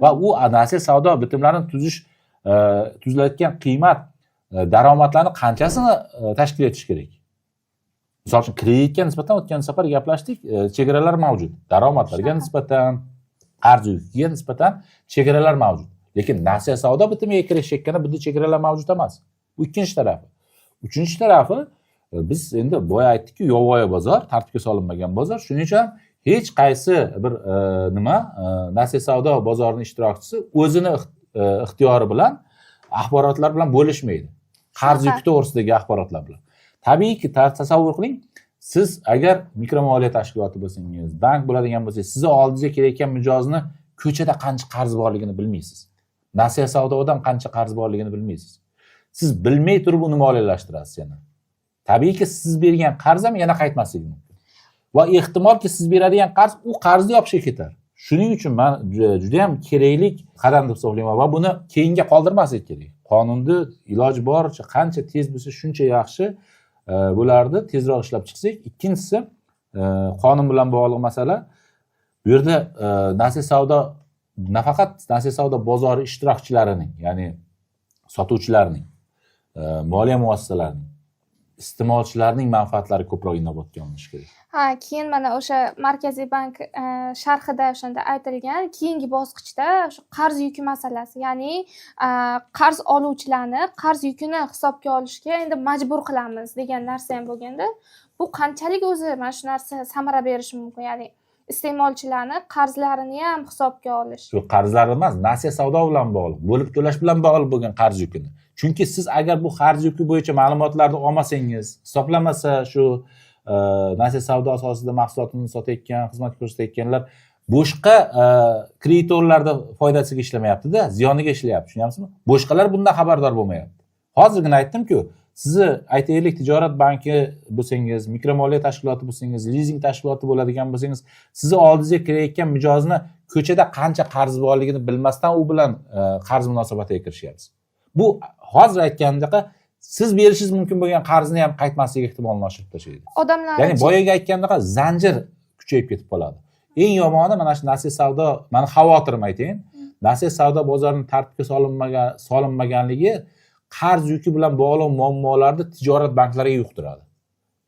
Va u nasiya savdo bitimlarini tuzilayotgan qiymat daromadlarning qanchasini tashkil etish kerak? Misol uchun kreditga nisbatan o'tgan safar gaplashdik, chegaralar mavjud. Daromadlarga nisbatan, qarz yukiga nisbatan chegaralar mavjud. Lekin nasiya savdo bitimiga kirishayotganda bunda chegaralar mavjud emas. Bu ikkinchi tarafi. Uchinchi tarafi, biz endi boya aytdikki, yovvoyi bozor, tartibga solinmagan bozor. Shuning uchun hech qaysi bir nasiya savdo bozorining ishtirokchisi o'zini ixtiyori bilan axborotlar bilan bo'lishmaydi. Qarz yuki to'g'risidagi axborotlar bilan. Tabiiyki, tasavvur qiling, siz agar mikromoliya tashkiloti bo'lsangiz, bank bo'ladigan bo'lsangiz, sizni oldingizga kelayotgan mijozni ko'chada qancha qarz borligini bilmaysiz. Nasiya savdodan qancha qarz borligini bilmaysiz. Siz bilmay turib uni moliyalashtirasiz yana. Tabiiyki, siz bergan qarz ham yana qaytmasligi mumkin. Va ehtimolki siz beradigan qarz u qarzni yopishga ketar. Shuning uchun men juda ham kerakli qadam deb hisoblayman va buni keyinga qoldirmaslik kerak. Qonunni iloji boricha qancha tez bo'lsa shuncha yaxshi bo'lardi, tezroq ishlab chiqsak. Ikkinchisi, qonun bilan bog'liq masala. Bu yerda nasiya savdo nafaqat nasiya savdo bozori ishtirokchilarining, ya'ni sotuvchilarning, moliya muassasalarining, iste'molchilarning manfaatlari ko'proq inobatga olinishi kerak. Keyin mana o'sha Markaziy bank sharhida o'shanda aytilgan, keyingi bosqichda o'sha qarz yuki masalasi, ya'ni qarz oluvchilarni qarz yukini hisobga olishga endi majbur qilamiz degan narsa ham bo'lganda, bu qanchalik o'zi mana shu narsa samara berishi mumkin, ya'ni iste'molchilarni qarzlarini ham hisobga olish. Shu qarzlar emas, nasiya savdo bilan bog'liq, bo'lib to'lash bilan bog'liq bo'lgan qarz yukini. Chunki siz agar bu qarz yuki bo'yicha ma'lumotlarni olmasangiz, hisoblamasa shu nasiya savdo asosida mahsulotini sotayotgan, xizmat ko'rsatayotganlar boshqa kreditorlarda foydasiga ishlamayapti-da, ziyoniga ishlayapti, tushunyapsizmi? Boshqalar bundan xabardor bo'lmayapti. Hozirgina aytdim-ku, sizni aytaylik tijorat banki bo'lsangiz, mikromoliya tashkiloti bo'lsangiz, lizing tashkiloti bo'ladigan bo'lsangiz, sizni oldingizga kirayotgan mijozni ko'chada qancha qarz borligini bilmasdan u bilan qarz munosabatiga kirishyapsiz. Bu hozir aytganimdek siz berishingiz mumkin bo'lgan qarzni ham qaytmasligi ehtimolini oshirib tashlaydi. Odamlar Ya'ni boyaga aytgandaqa zanjir kuchayib ketib qoladi. Eng yomoni mana shu nasiya savdo, meni xavotirim aytayin. Nasiya savdo bozorining tartibga solinmaganligi qarz yuki bilan bog'liq muammolarni tijorat banklariga yuqtiradi.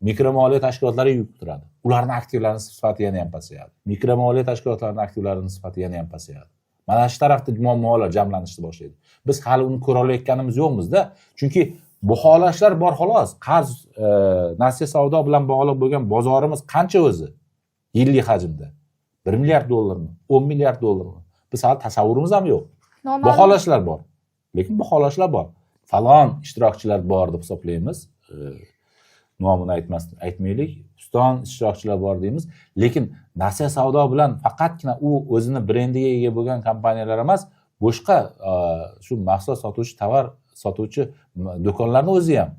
Mikromoliya tashkilotlariga yuqtiradi. Ularning aktivlarining sifati yana ham pasayadi. Mikromoliya tashkilotlarining aktivlarining sifati yana ham pasayadi. Mana shu tarafda muammolar jamlanishni boshlaydi. Biz hali uni ko'ra olayotganimiz yo'qmiz-da. Chunki bu holatlar bor xolos. Qarz nasiya savdo bilan bog'liq bo'lgan bozorimiz qancha o'zi? Yillik hajmda 1 milliard dollarmi, 10 milliard dollarmi? Biz hali tasavvurimiz ham yo'q. Bu holatlar bor. Lekin bu holatlar bor. Falon ishtirokchilar bor deb hisoblaymiz. Nomini aytmaylik. Uston ishtirokchilar bor deymiz. Lekin nasiya savdo bilan faqatgina u o'zini brendiga ega bo'lgan kompaniyalar emas, boshqa shu mahsulot sotuvchi, tovar sotuvchi do'konlarning o'zi ham,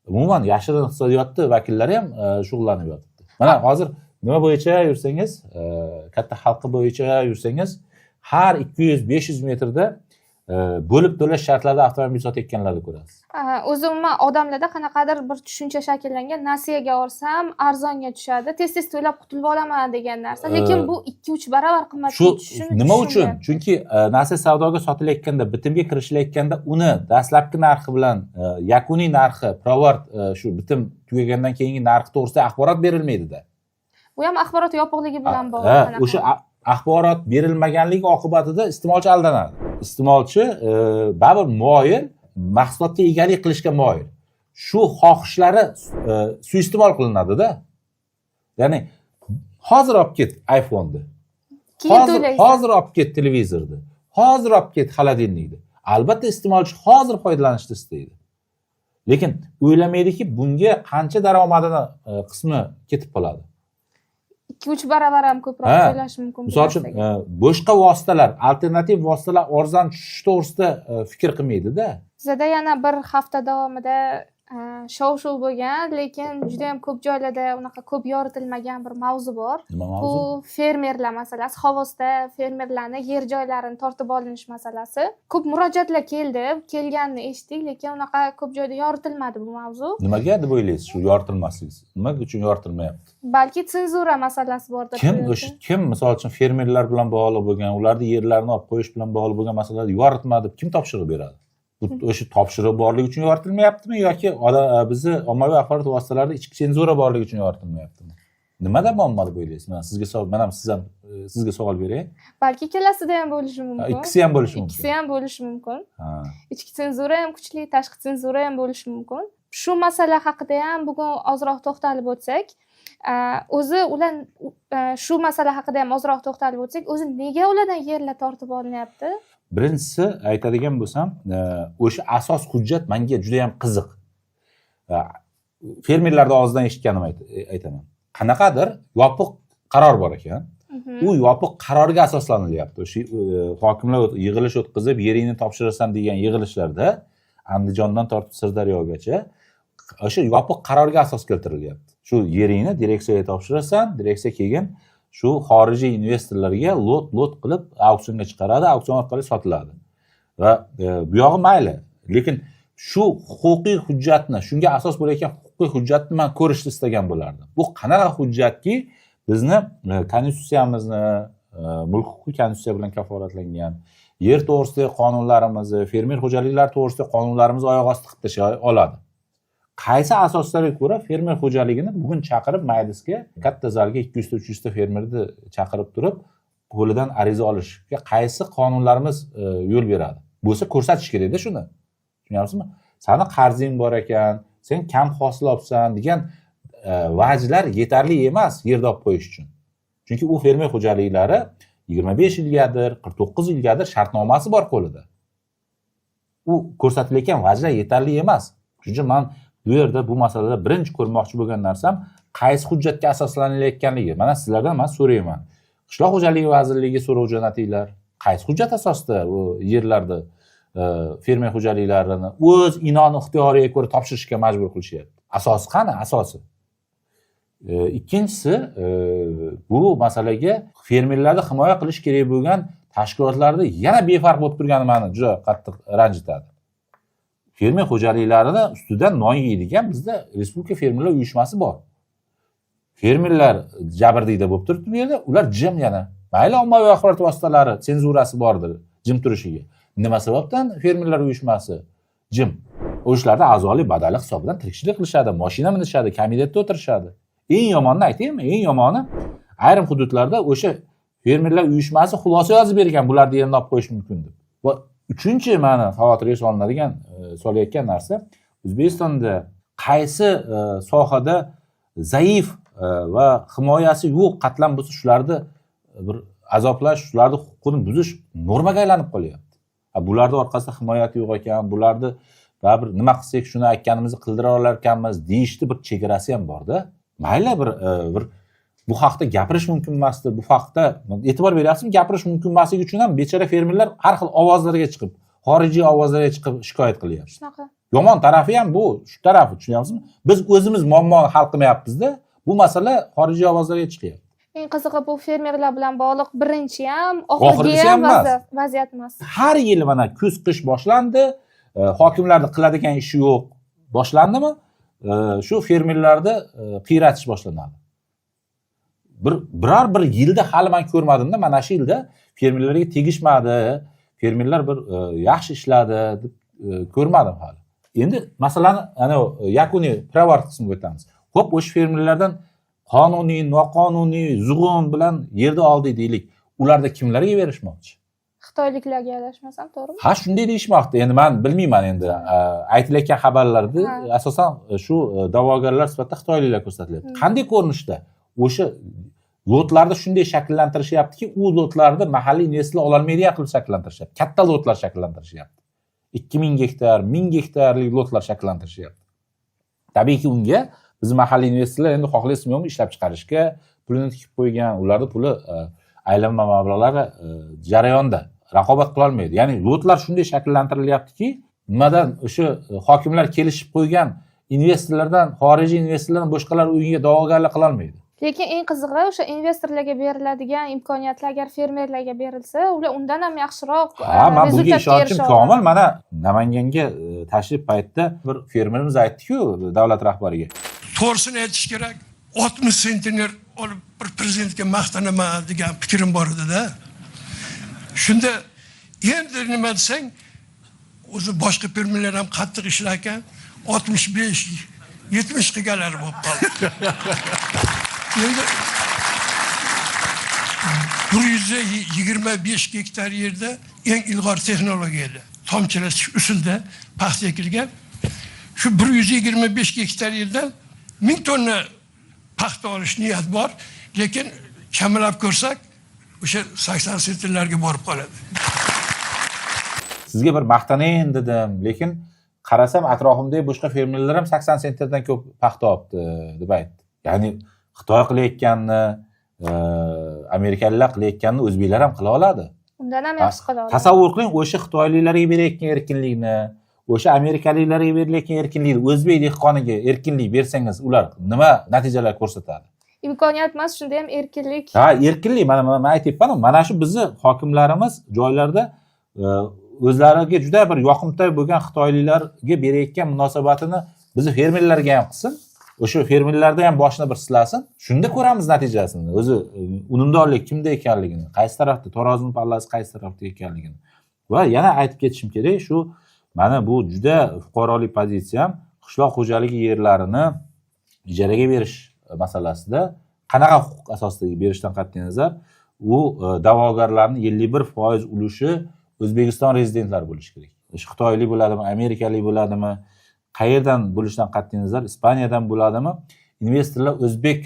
umuman yashirin iqtisodiyotni vakillari ham shug'ullanib yotibdi. Mana hozir nima bo'yicha yursangiz, katta xalqi bo'yicha yursangiz, har 200-500 metrda bo'lib to'lash shartlarida avtomobil sotayotganlarni ko'rasiz. O'zi umuman odamlarda qanaqadir bir tushuncha shakllangan, nasiyaga olsam arzonga tushadi, tez-tez to'lab qutulib olaman degan narsa. Lekin bu 2-3 barobar qimmatga tushishi nima uchun? Chunki nasiya savdoga sotilayotganda, bitimga kirishilayotganda uni dastlabki narxi bilan yakuniy narxi, pirovard shu bitim tugagandan keyingi narxi to'g'risida axborot berilmaydi-da. Bu ham axborot yopiqligi bilan bog'liq. O'sha axborot berilmaganligi oqibatida iste'molchi aldanadi. Iste'molchi baribir moyil, mahsulotga egalik qilishga moyil. Shu xohishlari suiiste'mol qilinadi-da. Ya'ni hozir olib ket iPhone'ni. Hozir olib ket televizorni. Hozir olib ket xolodilnikni. Albatta iste'molchi hozir foydalanishni istaydi. Lekin o'ylamaydiki, bunga qancha daromadining qismi ketib qoladi. 2-3 barobar ham ko'proq to'lash mumkin. Misol uchun boshqa vositalar, alternativ vositalar arzon tushishi to'g'risida fikr qilmaydi-da. Bizda yana bir hafta davomida shov-shuv bo'lgan, lekin juda ham ko'p joylarda unaqa ko'p yoritilmagan bir mavzu bor. Bu fermerlar masalasi, Xovosda fermerlarning yer joylarini tortib olinish masalasi. Ko'p murojaatlar kelganini eshitdik, lekin unaqa ko'p joyda yoritilmadi bu mavzu. Nimaga deb o'ylaysiz shu yoritilmasligi? Nima uchun yoritilmayapti? Balki senzura masalasi bordir. Kim misol uchun fermerlar bilan bog'liq bo'lgan, ularning yerlarini olib qo'yish bilan bog'liq bo'lgan masalalarni yoritmadi, kim topshiriq beradi? O'sha topshiriq borligi uchun yoritilmayaptimi yoki bizni ommaviy axborot vositalarida ichki senzura borligi uchun yoritilmayaptimi? Nimada muammo deb o'ylaysiz? Men ham sizga savol beray. Balki ikkalasida ham bo'lishi mumkin. Ikkisi ham bo'lishi mumkin. Ikkisi ham bo'lishi mumkin. Ichki senzura ham kuchli, tashqi senzura ham bo'lishi mumkin. Shu masala haqida ham bugun ozroq to'xtalib o'tsak, o'zi ular shu masala haqida ham ozroq to'xtalib o'tsak, o'zi nega ulardan yerlar tortib olinyapti? Birinchisi aytadigan bo'lsam, o'sha asos hujjat menga juda ham qiziq. Fermerlarning og'zidan eshitganim aytaman. Qanaqadir yopiq qaror bor ekan. U yopiq qarorga asoslanilyapti. O'sha hokimlar yig'ilish o'tkazib, yeringni topshirasan degan yig'ilishlarda Andijondan tortib Sirdaryogacha o'sha yopiq qarorga asos keltirilyapti. Shu yeringni direksiyaga topshirasan, direksiya keyin shu xorijiy investorlarga lot qilib auksionga chiqaradi, auksion orqali sotiladi. Va bu yog'i mayli, lekin shu huquqiy hujjatni, shunga asos bo'layotgan huquqiy hujjatni men ko'rishni istagan bo'lardim. Bu qanaqa hujjatki, bizni konstitutsiyamizni, mulk huquqiy konstitutsiya bilan kafolatlangan, yer to'g'risidagi qonunlarimizni, fermer xo'jaliklari to'g'risidagi qonunlarimizni oyoq osti qilib tashlay oladi. Qaysi asoslarga ko'ra fermer xo'jaligini bugun chaqirib maydisga katta zalga 200-300 ta fermerni chaqirib turib qo'lidan ariza olishga qaysi qonunlarimiz yo'l beradi? Bo'lsa ko'rsatish kerak-da shuni. Tushunyapsizmi? Sani qarzing bor ekan, sen kam hosil olibsan degan vajlar yetarli emas yerda olib qo'yish uchun. Chunki u fermer xo'jaliklari 25 yilgadir, 49 yilgadir shartnomasi bor qo'lida. U ko'rsatilayotgan vajlar yetarli emas. Shuning uchun men bu yerda bu masalada birinchi ko'rmoqchi bo'lgan narsam qaysi hujjatga asoslanilayotganligi. Mana sizlardan men so'rayman. Qishloq xo'jaligi vazirligiga so'rov jo'natinglar. Qaysi hujjat asosida bu yerlarda fermer xo'jaliklarini o'z inon ixtiyoriga ko'ra topshirishga majbur qilishyapti? Asosi qani? Asosi. Ikkinchisi, bu masalaga fermerlarni himoya qilish kerak bo'lgan tashkilotlarni yana befarq bo'lib turgani meni juda qattiq ranjitadi. fermer xo'jaliklarini ustidan non yeydigan bizda Respublika fermerlar uyushmasi bor. Fermerlar jabrdiyda bo'lib turibdi bu yerda, ular jim yana. Mayli ommaviy axborot vositalari senzurasi bordir jim turishiga. Nima sababdan fermerlar uyushmasi jim? O'shlarda a'zolik badali hisobidan tirikchilik qilishadi, mashina minishadi, kabinetda o'tirishadi. Eng yomonini aytaymi? Eng yomoni ayrim hududlarda o'sha fermerlar uyushmasi xulosa yozib bergan, bularni yerni olib qo'yish mumkin deb. Va uchinchi meni xavotirga solayotgan narsa, O'zbekistonda qaysi sohada zaif va himoyasi yo'q qatlam bo'lsa, shularni bir azoblash, shularni huquqini buzish normaga aylanib qolyapti. Bularning orqasida himoyat yo'q ekan, bularni baribir nima qilsak shuni aytganimizni qildira olar ekanmiz deyishni bir chegarasi ham bor-da. Mayli bir bu haqda gapirish mumkin emasdi, bu haqda e'tibor beryapsizmi? Gapirish mumkin emasligi uchun ham bechora fermerlar har xil ovozlarga chiqib, xorijiy ovozlarga chiqib shikoyat qilyapti. Shunaqa. Yomon tarafi ham bu, shu tarafi, tushunyapsizmi? Biz o'zimiz muammoni hal qilmayapmiz-da, bu masala xorijiy ovozlarga chiqyapti. Eng qizig'i bu fermerlar bilan bog'liq birinchi ham, oxirgi ham vaziyat emas. Har yil mana kuz-qish boshlandi, hokimlarning qiladigan ishi yo'q, boshlandimi? Shu fermerlarni qiyratish boshlanadi. Biror bir yilda hali men ko'rmadim-da, mana shu yilda fermerlarga tegishmadi, fermerlar bir yaxshi ishladi deb ko'rmadim hali. Endi masalani ana yakuniy pirovard qismiga o'tamiz. Xo'p, o'sha fermerlardan qonuniy, noqonuniy zug'um bilan yerni oldik deylik. Ularda kimlarga berishmoqchi? Xitoyliklarga adashmasam, to'g'rimi? Ha, shunday deyishmoqda. Endi men bilmayman, endi aytilayotgan xabarlarda asosan shu da'vogarlar sifatida xitoyliklar ko'rsatilyapti. Qanday ko'rinishda? O'sha lotlarni shunday shakllantirishyaptiki, u lotlarni mahalliy investorlar ola olmaydigan qilib shakllantirishyapti. Katta lotlar shakllantirishyapti. 2000 gektar, 1000 gektarlik lotlar shakllantirishyapti. Tabiiyki unga biz mahalliy investorlar endi xohlaysizmi-yo'qmi ishlab chiqarishga pulini tikib qo'ygan, ularning puli aylanma mablag'lari jarayonda raqobat qila olmaydi. Ya'ni lotlar shunday shakllantirilyaptiki, nimadan o'sha hokimlar kelishib qo'ygan investorlardan, xorijiy investorlardan boshqalar unga da'vogarlik qila olmaydi. Lekin eng qizig'i o'sha investorlarga beriladigan imkoniyatlar agar fermerlarga berilsa, ular undan ham yaxshiroq men bunga ishonchim komil. Mana Namanganga tashrif paytida bir fermerimiz aytdi-ku davlat rahbariga. To'g'risini aytish kerak. 60 sentner olib bir prezidentga maqtanaman degan fikrim bor edi-da. Shunda endi nima desang, o'zi boshqa fermerlar ham qattiq ishlar ekan, 65, 70 qilganlar bo'lib qoldi. Endi 125 gektar yerda eng ilg'or texnologiyada tomchilash usulida paxta ekilgan. Shu 125 gektar yerdan 1000 tonna paxta olish niyat bor, lekin chamalab ko'rsak o'sha 80 sentrlarga borib qoladi. Sizga bir maqtanayin dedim, lekin qarasam atrofimdagi boshqa fermerlar ham 80 sentrdan ko'p paxta olibdi deb aytdi. Ya'ni Xitoy qilayotganni, Amerikaliklar qilayotganni o'zbeklar ham qila oladi. Undan ham yaxshi qila oladi. Tasavvur qiling, o'sha Xitoyliklarga berayotgan erkinlikni, o'sha Amerikaliklarga berilayotgan erkinlikni o'zbek dehqoniga erkinlik bersangiz, ular nima natijalar ko'rsatadi? Imkoniyat emas, shunda ham erkinlik. Ha, erkinlik. Mana men aytibman, mana shu bizni hokimlarimiz joylarda o'zlariga juda bir yoqimtoy bo'lgan xitoyliklarga berayotgan munosabatini bizni fermerlarga ham qilsin. O'sha fermerlarda ham boshini bir silasin. Shunda ko'ramiz natijasini. O'zi unumdorlik kimda ekanligini, qaysi tarafda, tarozining pallasi qaysi tarafda ekanligini. Va yana aytib ketishim kerak, shu mana bu juda fuqarolik pozitsiyam qishloq xo'jaligi yerlarini ijaraga berish masalasida qanaqa huquq asosida berishdan qat'iy nazar, u da'vogarlarning 51% ulushi O'zbekiston rezidentlari bo'lishi kerak. Xitoylik bo'ladimi, Amerikalik bo'ladimi, qayerdan bo'lishidan qat'iy nazar, Ispaniyadan bo'ladimi, investorlar o'zbek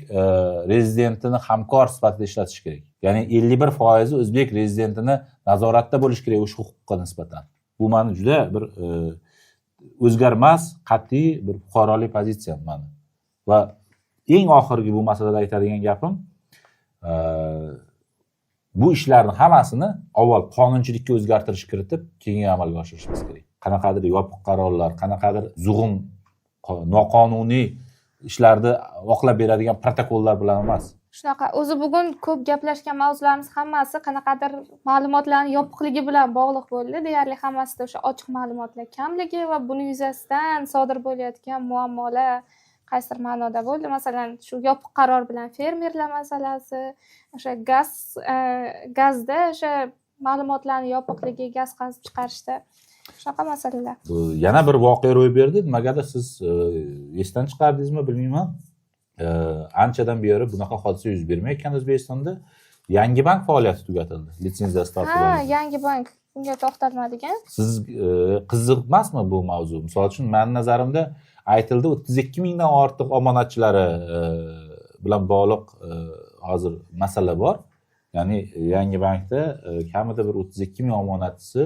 rezidentini hamkor sifatida ishlatish kerak. Ya'ni 51% o'zbek rezidentini nazoratda bo'lishi kerak o'sha huquqqa nisbatan. Bu meni juda bir o'zgarmas, qat'iy bir fuqarolik pozitsiyam meni. Va eng oxirgi bu masalada aytadigan gapim, bu ishlarning hammasini avval qonunchilikka o'zgartirish kiritib, keyin amalga oshirishimiz kerak. Qanaqadir yopiq qarorlar, qanaqadir zug'um, noqonuniy ishlarni oqlab beradigan protokollar bilan emas. Shunaqa. O'zi bugun ko'p gaplashgan mavzularimiz hammasi qanaqadir ma'lumotlarning yopiqligi bilan bog'liq bo'ldi. Deyarli hammasida o'sha ochiq ma'lumotlar kamligi va buni yuzasidan sodir bo'layotgan muammolar qaysidir ma'noda bo'ldi. Masalan, shu yopiq qaror bilan fermerlar masalasi, o'sha gazda o'sha ma'lumotlarning yopiqligi, gaz qazib chiqarishda shunaqa masalalar. Yana bir voqea ro'y berdi. Nimagadir siz esdan chiqardingizmi bilmayman. Anchadan beri bunaqa hodisa yuz bermayotgan O'zbekistonda yangi bank faoliyati tugatildi. Litsenziyasi tortildi. Ha, yangi bank. Bunga to'xtalmadik. Siz qiziq emasmi bu mavzu? Misol uchun mening nazarimda aytildi 32 mingdan ortiq omonatchilari bilan bog'liq hozir masala bor. Ya'ni yangi bankda kamida bir 32 ming omonatchisi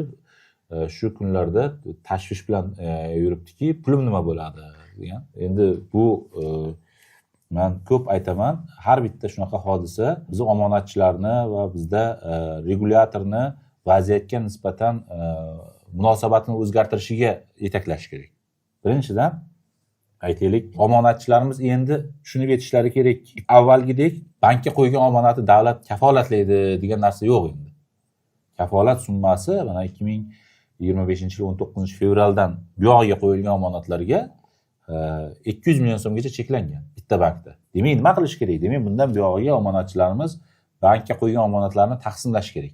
shu kunlarda tashvish bilan yuribdiki, pulim nima bo'ladi degan. Endi bu men ko'p aytaman, har bitta shunaqa hodisa biz omonatchilarni va bizda regulyatorni vaziyatga nisbatan munosabatini o'zgartirishiga yetaklash kerak. Birinchidan aytaylik, omonatchilarimiz endi tushunib yetishlari kerak. Avvalgidek bankka qo'ygan omonatni davlat kafolatlaydi degan narsa yo'q endi. Kafolat summasi mana 2025-yil 19-fevraldan buyog'iga qo'yilgan omonatlarga 200 million so'mgacha cheklangan bitta bankda. Demak, nima qilish kerak? Demak, bundan buyog'iga omonatchilarimiz bankka qo'ygan omonatlarni taqsimlash kerak.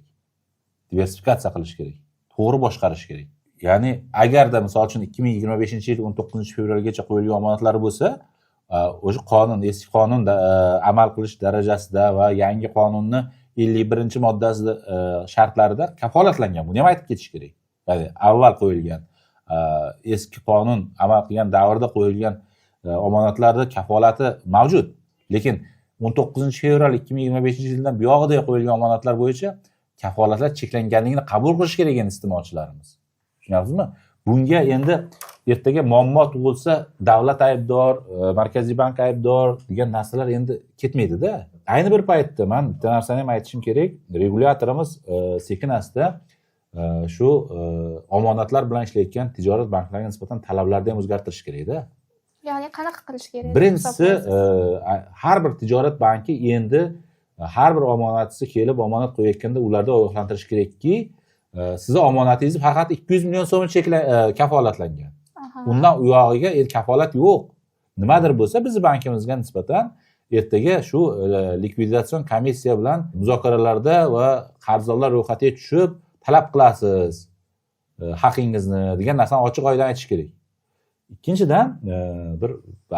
Diversifikatsiya qilish kerak. To'g'ri boshqarish kerak. Ya'ni agarda misol uchun 2025-yil 19-fevralgacha qo'yilgan omonatlari bo'lsa, o'sha qonun, eski qonun amal qilish darajasida va yangi qonunni 51-moddasida shartlarida kafolatlangan. Buni ham aytib ketish kerak. Ya'ni avval qo'yilgan eski qonun amal qilgan davrda qo'yilgan omonatlarda kafolati mavjud. Lekin 19-fevral 2025-yildan buyog'iga qo'yilgan omonatlar bo'yicha kafolatlar cheklanganligini qabul qilish kerak ekan iste'molchilarimiz. Tushunasizmi? Bunga endi ertaga muammo tug'ilsa davlat aybdor, Markaziy bank aybdor degan narsalar endi ketmaydi-da. Ayni bir paytda men bitta narsani ham aytishim kerak. Regulyatorimiz sekin-asta shu omonatlar bilan ishlayotgan tijorat banklariga nisbatan talablarni ham o'zgartirish kerak-da. Ya'ni qanaqa qilish kerak? Birinchisi, har bir tijorat banki endi har bir omonatchisi kelib omonat qo'yayotganda ularda ogohlantirish kerakki, sizni omonatingiz faqat 200 million so'm kafolatlangan. Undan u yog'iga kafolat yo'q. Nimadir bo'lsa bizning bankimizga nisbatan ertaga shu likvidatsion komissiya bilan muzokaralarda va qarzdorlar ro'yxatiga tushib talab qilasiz haqingizni degan narsani ochiq oydin aytish kerak. Ikkinchidan, bir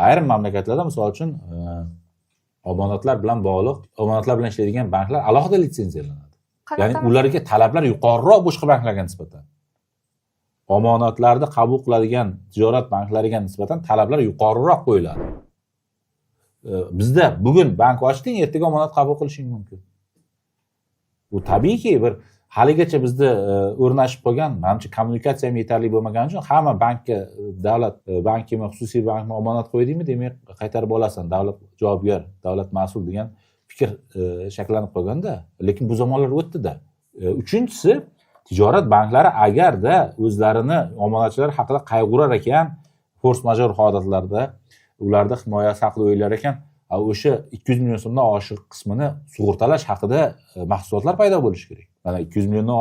ayrim mamlakatlarda misol uchun omonatlar bilan bog'liq, omonatlar bilan ishlaydigan banklar alohida litsenziyalanadi. Ya'ni ularga talablar yuqoriroq boshqa banklarga nisbatan. Omonatlarni qabul qiladigan tijorat banklariga nisbatan talablar yuqoriroq qo'yiladi. Bizda bugun bank ochding, ertaga omonat qabul qilishing mumkin. Bu tabiiyki bir haligacha bizda o'rnashib qolgan, menimcha kommunikatsiya ham yetarli bo'lmagani uchun hamma bankka davlat bankimi, xususiy bankmi omonat qo'ydingmi, demak qaytarib olasan, davlat javobgar, davlat mas'ul degan fikr shakllanib qolganda, lekin bu zamonlar o'tdi-da. Uchinchisi, tijorat banklari agarda o'zlarini omonatchilar haqida qayg'urar ekan, force major holatlarda ularda himoyasi haqida o'ylar ekan, o'sha 200 million so'mdan oshiq qismini sug'urtalash haqida mahsulotlar paydo bo'lishi kerak. Mana 200 milliondan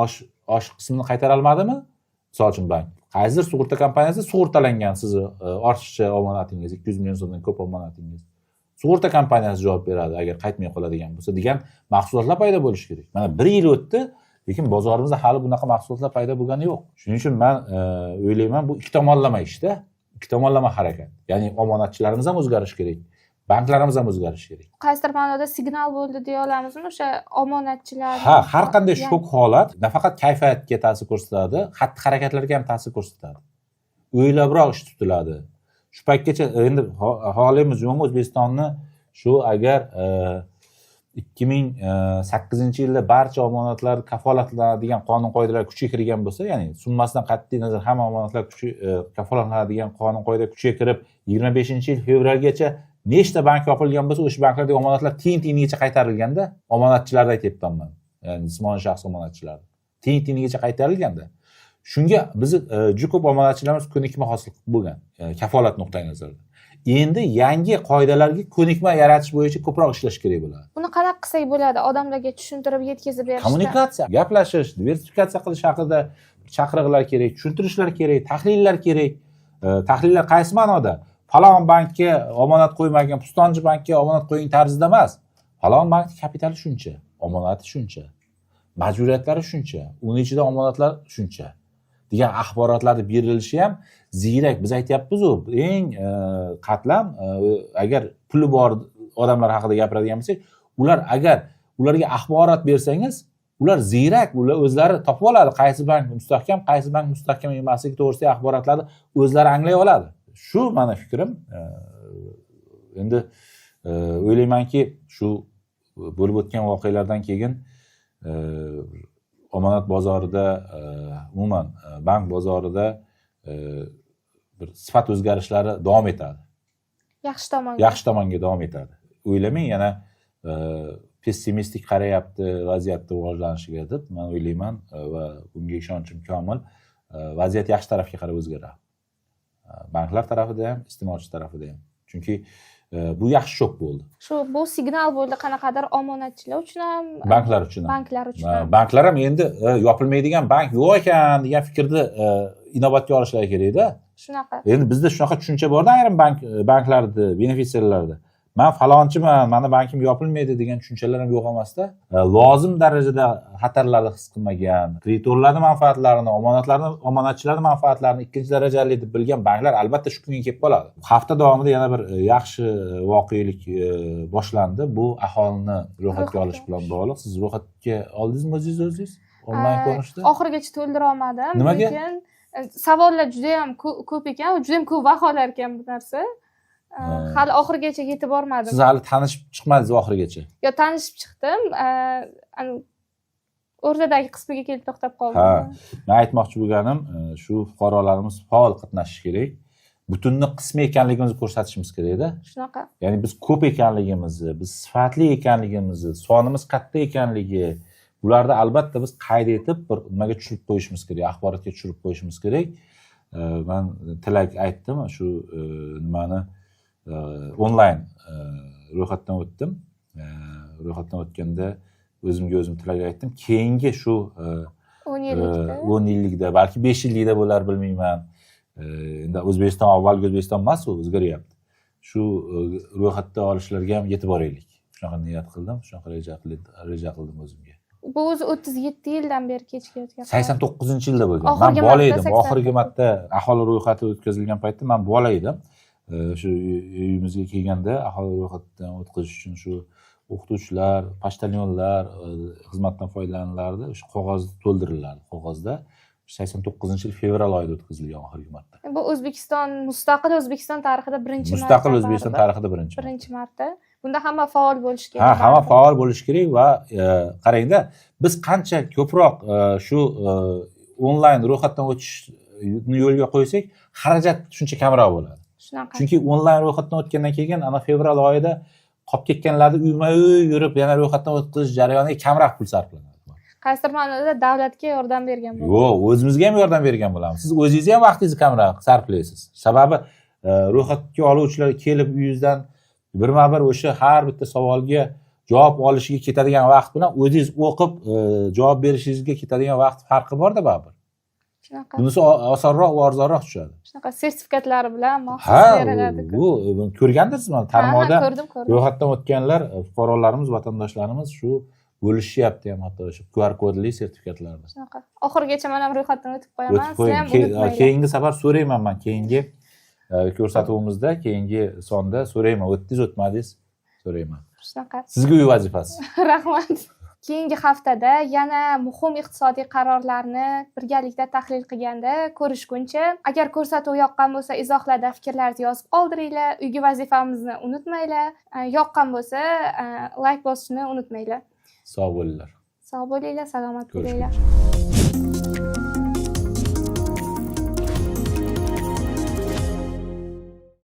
oshiq qismini qaytara olmadimi? Misol uchun bank. Qaysidir sug'urta kompaniyasi sug'urtalangan sizni ortiqcha omonatingiz, 200 million so'mdan ko'p omonatingiz. Sug'urta kompaniyasi javob beradi agar qaytmay qoladigan bo'lsa degan mahsulotlar paydo bo'lishi kerak. Mana 1 yil o'tdi, lekin bozorimizda hali bunaqa mahsulotlar paydo bo'lgani yo'q. Shuning uchun men o'ylayman, bu ikki tomonlama ishda, ikki tomonlama harakat. Ya'ni omonatchilarimiz ham o'zgarish kerak. Banklarimiz ham o'zgarishi kerak. Qaysidir ma'noda signal bo'ldi deya olamizmi o'sha omonatchilar? Ha, har qanday shok holat nafaqat kayfiyatga ta'sir ko'rsatadi, xatti-harakatlarga ham ta'sir ko'rsatadi. O'ylabroq ish tutiladi. Shu paytgacha endi holimiz yo'qmi O'zbekistonni shu agar 2008-yilda barcha omonatlar kafolatlanadigan qonun-qoidalar kuchga kirgan bo'lsa, ya'ni summasidan qat'iy nazar hamma omonatlar kafolatlanadigan qonun-qoida kuchga kirib 25-yil fevralgacha nechta bank yopilgan bo'lsa, o'sha banklardagi omonatlar tiyin-tiyinigacha qaytarilganda, omonatchilarni aytyapman men. Ya'ni jismoniy shaxs omonatchilar. Tiyin-tiyinigacha qaytarilganda, Shunga bizni juda ko'p omonachilarimiz ko'nikma hosil qilib bo'lgan, kafolat nuqtai nazaridan. Endi yangi qoidalarga ko'nikma yaratish bo'yicha ko'proq ishlash kerak bo'ladi. Buni qanaqa qilsak bo'ladi? Odamlarga tushuntirib yetkazib berishda. Kommunikatsiya, gaplashish, diversifikatsiya qilish haqida chaqiriqlar kerak, tushuntirishlar kerak, tahlillar kerak. Tahlillar qaysi ma'noda? Falon bankka omonat qo'ymagan, Pustonchi bankka omonat qo'ying tarzida emas. Falon bankning kapitali shuncha, omonati shuncha, majburiyatlari shuncha, uning ichida omonatlar shuncha degan axborotlarni berilishi ham ziyrak. Biz aytyapmiz-ku, eng qatlam agar puli bor odamlar haqida gapiradigan bo'lsak, ular agar ularga axborot bersangiz, ular ziyrak, ular o'zlari topib oladi qaysi bank mustahkam, qaysi bank mustahkam emasligi to'g'risidagi axborotlarni o'zlari anglay oladi. Shu meni fikrim. Endi o'ylaymanki, shu bo'lib o'tgan voqealardan keyin omonat bozorida, umuman bank bozorida bir sifat o'zgarishlari davom etadi. Yaxshi tomonga davom etadi. O'ylamang, yana pessimistik qarayapti vaziyatni rivojlanishiga deb men o'ylayman va bunga ishonchim komil. Vaziyat yaxshi tarafga qarab o'zgaradi. Banklar tarafida ham, iste'molchi tarafida ham. Chunki bu yaxshi shok bo'ldi. Bu signal bo'ldi qanaqadir omonatchilar uchun ham, banklar uchun ham. Banklar uchun ham. Banklar ham endi yopilmaydigan bank yo'q ekan degan fikrni inobatga olishlari kerak-da. Shunaqa. Endi bizda shunaqa tushuncha bor-da ayrim banklarda, benefitsiarlarda. Men falonchiman, mani bankim yopilmaydi degan tushunchalar ham yo'q emasda. Lozim darajada xatarlarni his qilmagan, kreditorlarning manfaatlarini, omonatchilarning manfaatlarini ikkinchi darajali deb bilgan banklar albatta shu kunga kelib qoladi. Hafta davomida yana bir yaxshi voqelik boshlandi. Bu aholini ro'yxatga olish bilan bog'liq. Siz ro'yxatga oldingizmi o'zingiz? Onlayn ko'rinishda? Oxirigacha to'ldira olmadim. Nimaga? Lekin savollar juda ham ko'p ekan, juda ham ko'p vaholar ekan bu narsa. Hali oxirigacha yetib bormadim. Siz hali tanishib chiqmadingiz oxirigacha? Yo, tanishib chiqdim. O'rtadagi qismiga kelib to'xtab qoldim. Ha, men aytmoqchi bo'lganim, shu fuqarolarimiz faol qatnashishi kerak. Butunni qismi ekanligimizni ko'rsatishimiz kerak-da. Shunaqa. Ya'ni biz ko'p ekanligimizni, biz sifatli ekanligimizni, sonimiz katta ekanligi, bularni albatta biz qayd etib, bir nimaga tushirib qo'yishimiz kerak, axborotga tushirib qo'yishimiz kerak. Men tilak aytdim, shu nimani onlayn ro'yxatdan o'tdim. Ro'yxatdan o'tganda o'zimga o'zim tilak aytdim. Keyingi shu 10 yillikda, balki 5 yillikda bo'lar, bilmayman. Endi O'zbekiston avvalgi O'zbekiston emas, u o'zgaryapti. Shu ro'yxatda olishlarga ham yetib boraylik. Shunaqa niyat qildim, shunaqa reja qildim o'zimga. Bu o'zi 37 yildan beri kechikyapti. 89-yilda bo'lgan. Men bola edim. Oxirgi marta aholi ro'yxati o'tkazilgan paytda men bola edim. Shu uyimizga kelganda aholi ro'yxatidan o'tkazish uchun shu o'qituvchilar, pochtalyonlar xizmatdan foydalanilardi. O'sha qog'oz to'ldirilardi. Qog'ozda 89-yil fevral oyida o'tkazilgan oxirgi marta. Bu mustaqil O'zbekiston tarixida birinchi marta. Mustaqil O'zbekiston tarixida birinchi marta. Bunda hamma faol bo'lishi kerak. Ha, hamma faol bo'lishi kerak va qarangda, biz qancha ko'proq shu onlayn ro'yxatdan o'tishni yo'lga qo'ysak, xarajat shuncha kamroq bo'ladi. Shunaqa. Chunki onlayn ro'yxatdan o'tgandan keyin ana fevral oyida qolib ketganlarni uyma-uy yurib yana ro'yxatdan o'tkazish jarayoniga kamroq pul sarflanadi. Qaysidir ma'noda davlatga yordam bergan bo'ladi. Yo'q, o'zimizga ham yordam bergan bo'lamiz. Siz o'zingiz ham vaqtingizni kamroq sarflaysiz. Sababi ro'yxatga oluvchilar kelib uyingizdan birma-bir o'sha har bitta savolga javob olishiga ketadigan vaqt bilan o'zingiz o'qib javob berishingizga ketadigan vaqt farqi bor-da baribir. Shunaqa. Bunisi osonroq va arzonroq tushadi. Shunaqa sertifikatlari bilan maxsus beriladi. Bu ko'rgandirsiz mana tarmoqda ko'rdim. Ro'yxatdan o'tganlar, fuqarolarimiz, vatandoshlarimiz shu bo'lishyapti ham hatto o'sha QR kodli sertifikatlarni. Shunaqa. Oxirigacha men ham ro'yxatdan o'tib qo'yaman. Siz ham unutmang. Keyingi safar so'rayman men, keyingi ko'rsatuvimizda, keyingi sonda so'rayman, o'tdingiz, o'tmadingiz, so'rayman. Shunaqa. Sizga uy vazifasi. Rahmat. Keyingi haftada yana muhim iqtisodiy qarorlarni birgalikda tahlil qilganda ko'rishguncha, agar ko'rsatuv yoqqan bo'lsa, izohlarda fikrlaringizni yozib qoldiringlar. Uyga vazifamizni unutmanglar. Yoqqan bo'lsa, like bosishni unutmanglar. Sog' bo'linglar. Sog' bo'linglar, salomat bo'linglar.